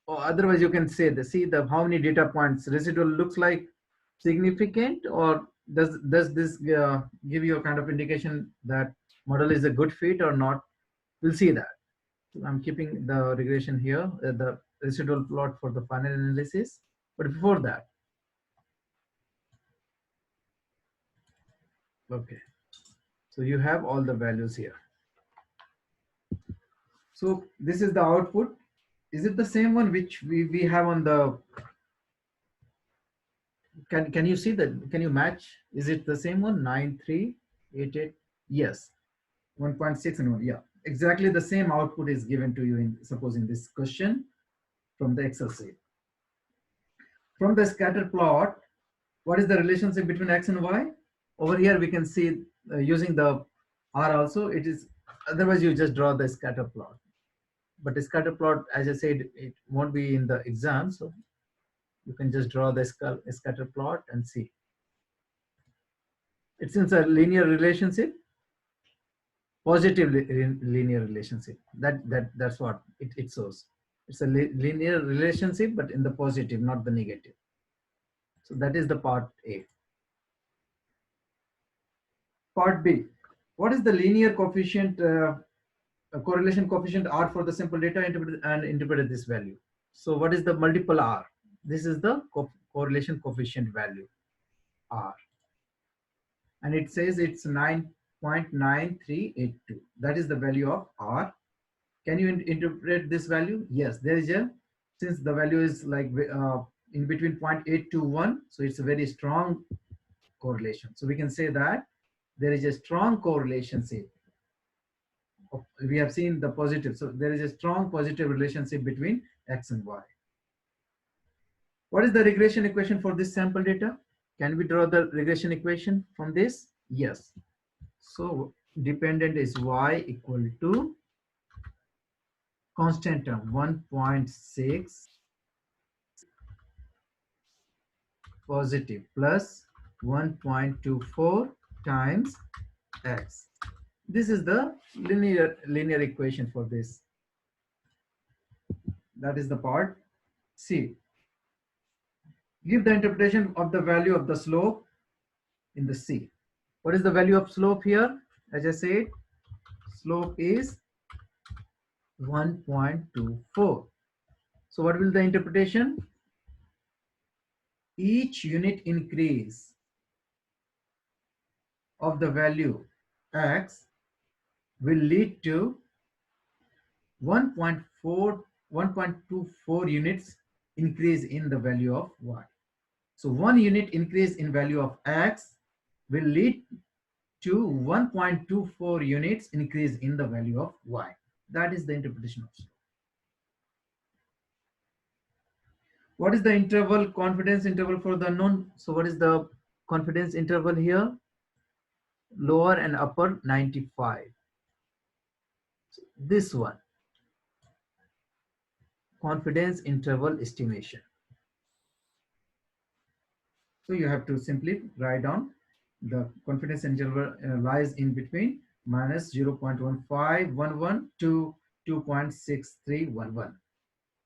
Or otherwise you can say the, see the how many data points residual looks like significant or Does this give you a kind of indication that model is a good fit or not? We'll see that. So I'm keeping the regression here, the residual plot for the final analysis. But before that, okay. So you have all the values here. So this is the output. Is it the same one which we have on the, can you see that, can you match? Is it the same one? 9388? Yes. 1.6 and 1. Yeah, exactly the same output is given to you in, suppose in this question from the Excel sheet. From the scatter plot, what is the relationship between X and Y? Over here we can see using the R also, it is, otherwise you just draw the scatter plot. But the scatter plot, as I said, it won't be in the exam, so you can just draw the scatter plot and see. It's in a linear relationship, positive linear relationship. That's what it shows. It's a linear relationship, but in the positive, not the negative. So that is the part A. Part B. What is the linear coefficient, correlation coefficient R for the sample data and interpreted this value? So what is the multiple R? This is the correlation coefficient value, R. And it says it's 9.9382. That is the value of R. Can you interpret this value? Yes, there is a, since the value is like in between 0.8 to 1, so it's a very strong correlation. So we can say that there is a strong correlation. We have seen the positive, so there is a strong positive relationship between X and Y. What is the regression equation for this sample data? Can we draw the regression equation from this? Yes. So dependent is Y equal to constant term 1.6 positive plus 1.24 times X. This is the linear equation for this. That is the part C. Give the interpretation of the value of the slope in the C. What is the value of slope here? As I said, slope is 1.24. So what will the interpretation? Each unit increase of the value X will lead to 1.24 units increase in the value of Y. So 1 unit increase in value of X will lead to 1.24 units increase in the value of Y. That is the interpretation of slope. What is the interval, confidence interval for the unknown? So what is the confidence interval here? Lower and upper 95. So this one, confidence interval estimation. So you have to simply write down the confidence interval lies in between minus 0.1511 to 2.6311.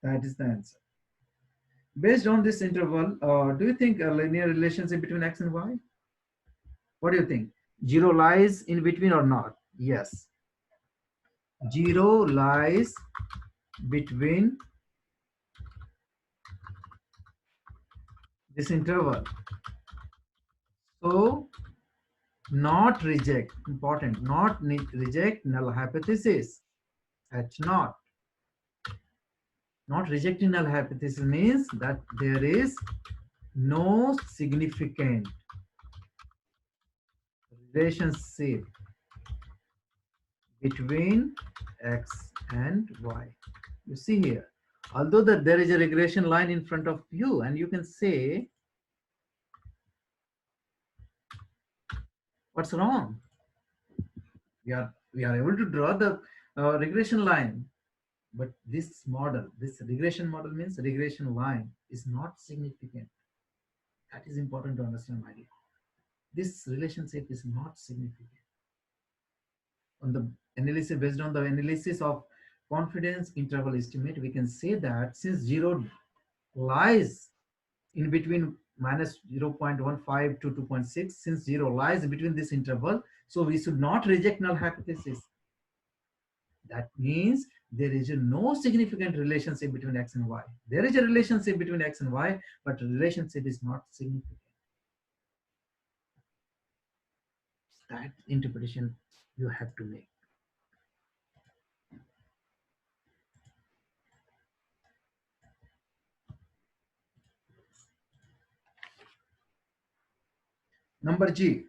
That is the answer. Based on this interval, do you think a linear relationship between X and Y? What do you think? 0 lies in between or not? Yes. 0 lies between this interval. So not reject, important, not reject null hypothesis. H naught. Not rejecting null hypothesis means that there is no significant relationship between X and Y. You see here, although that there is a regression line in front of you, and you can say, what's wrong? We are able to draw the regression line, but this model, this regression model means regression line is not significant. That is important to understand, my dear. This relationship is not significant. On the analysis, based on the analysis of confidence interval estimate, we can say that since 0 lies in between minus 0.15 to 2.6. Since 0 lies between this interval, so we should not reject null hypothesis. That means there is no significant relationship between x and y. There is a relationship between x and y, but the relationship is not significant. That interpretation you have to make. Number G,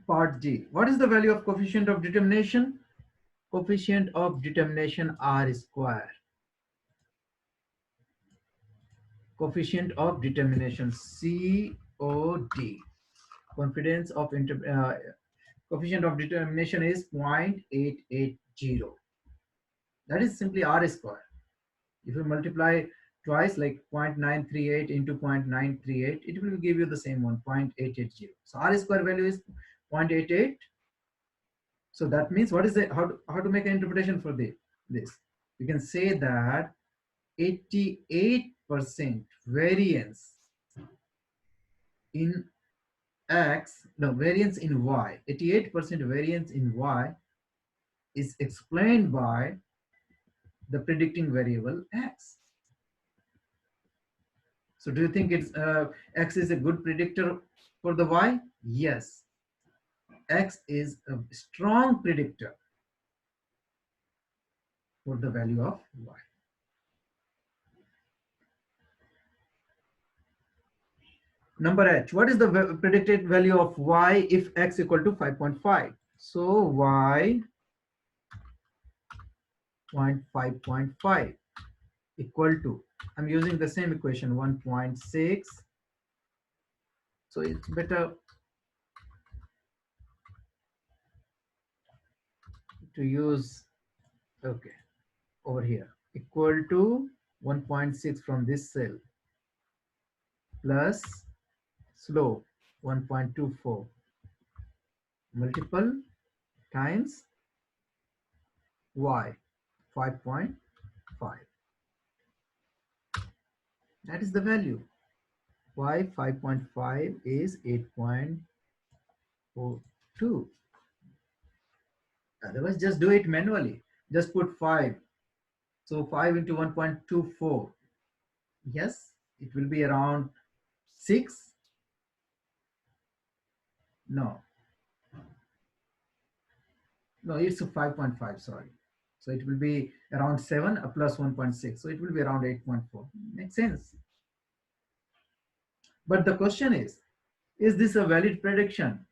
part G. What is the value of coefficient of determination? Coefficient of determination R square. Coefficient of determination COD. Confidence of coefficient of determination is 0.880. That is simply R square. If you multiply twice, like 0.938 into 0.938, it will give you the same one, 0.880. So R square value is 0.88. So that means what is the how to make an interpretation for this? You can say that 88% variance in x, no, variance in y, 88% variance in y is explained by the predicting variable x. So do you think it's x is a good predictor for the y? Yes. X is a strong predictor for the value of y. Number H, what is the predicted value of y if x equal to 5.5? So y 5.5 equal to, I'm using the same equation, 1.6. So it's better to use, okay, over here, equal to 1.6 from this cell plus slope 1.24 multiple times y 5.5. That is the value. Y 5.5 is 8.42. Otherwise, just do it manually. Just put 5. So 5 into 1.24. Yes, it will be around 6. No, it's a 5.5, sorry. So it will be around 7 plus 1.6. So it will be around 8.4. Makes sense. But the question is this a valid prediction?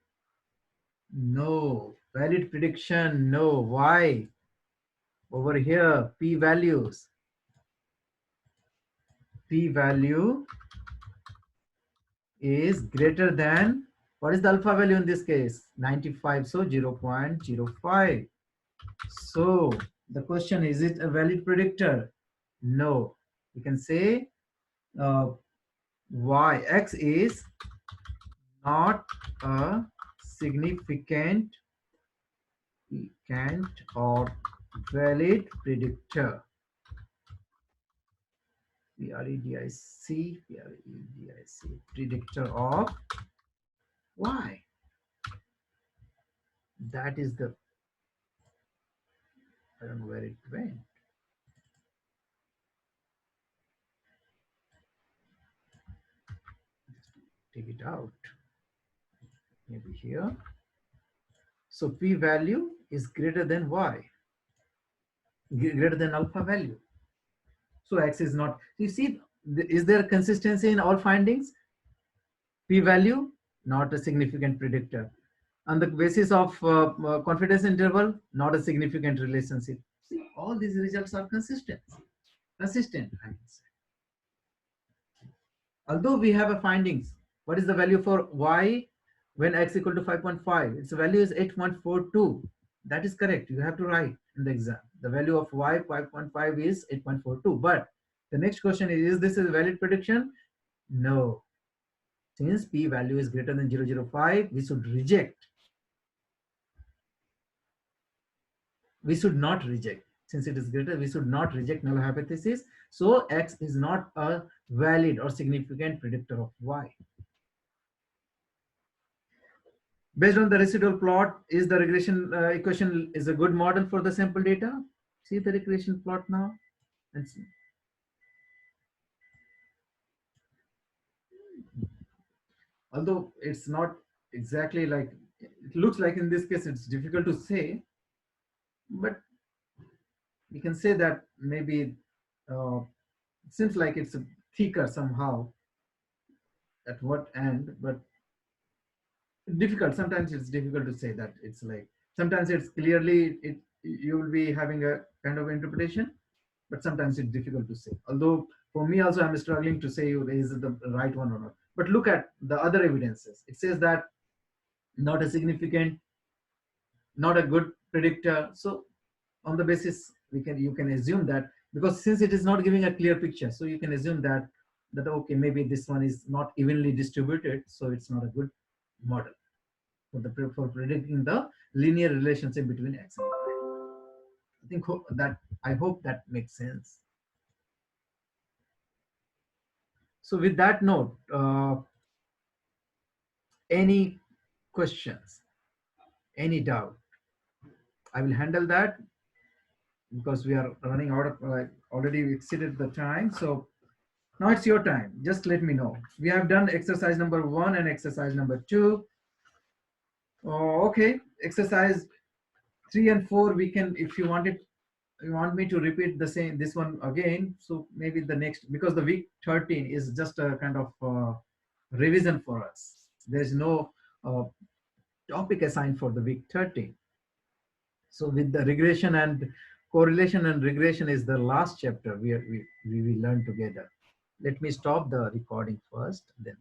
No. Valid prediction, no. Why? Over here, p-values. P-value is greater than, what is the alpha value in this case? 95, so 0.05. So the question is it a valid predictor? No. You can say x is not a significant or valid predictor. Predictor of y. That is the, I don't know where it went. Take it out. Maybe here. So p-value is greater than y, greater than alpha value. So x is not, you see, is there consistency in all findings? P-value, not a significant predictor. On the basis of confidence interval, not a significant relationship. See, all these results are consistent, I mean. Although we have a findings, what is the value for y when x equal to 5.5? Its value is 8.42. That is correct. You have to write in the exam. The value of y 5.5 is 8.42. But the next question is this a valid prediction? No. Since p value is greater than 0.005, we should reject. We should not reject. Since it is greater, we should not reject null hypothesis. So x is not a valid or significant predictor of y. Based on the residual plot, is the regression equation is a good model for the sample data? See the regression plot now and see. Although it's not exactly like, it looks like in this case it's difficult to say, but we can say that maybe it seems like it's thicker somehow at what end, but difficult. Sometimes it's difficult to say that it's like, sometimes it's clearly, you will be having a kind of interpretation, but sometimes it's difficult to say. Although for me also, I'm struggling to say is it the right one or not. But look at the other evidences. It says that not a significant, not a good predictor. So on the basis, you can assume that, because since it is not giving a clear picture, so you can assume that okay, maybe this one is not evenly distributed, so it's not a good model for predicting the linear relationship between x and y. I hope that makes sense. So with that note, any questions, any doubt? I will handle that because we are running out of, already exceeded the time. So now it's your time. Just let me know. We have done exercise number 1 and exercise number 2. Oh, okay. Exercise 3 and 4, we can, if you want me to repeat the same, this one again. So maybe the next, because the week 13 is just a kind of revision for us. There's no topic assigned for the week 13. So with the regression and correlation and regression is the last chapter we will learn together. Let me stop the recording first, then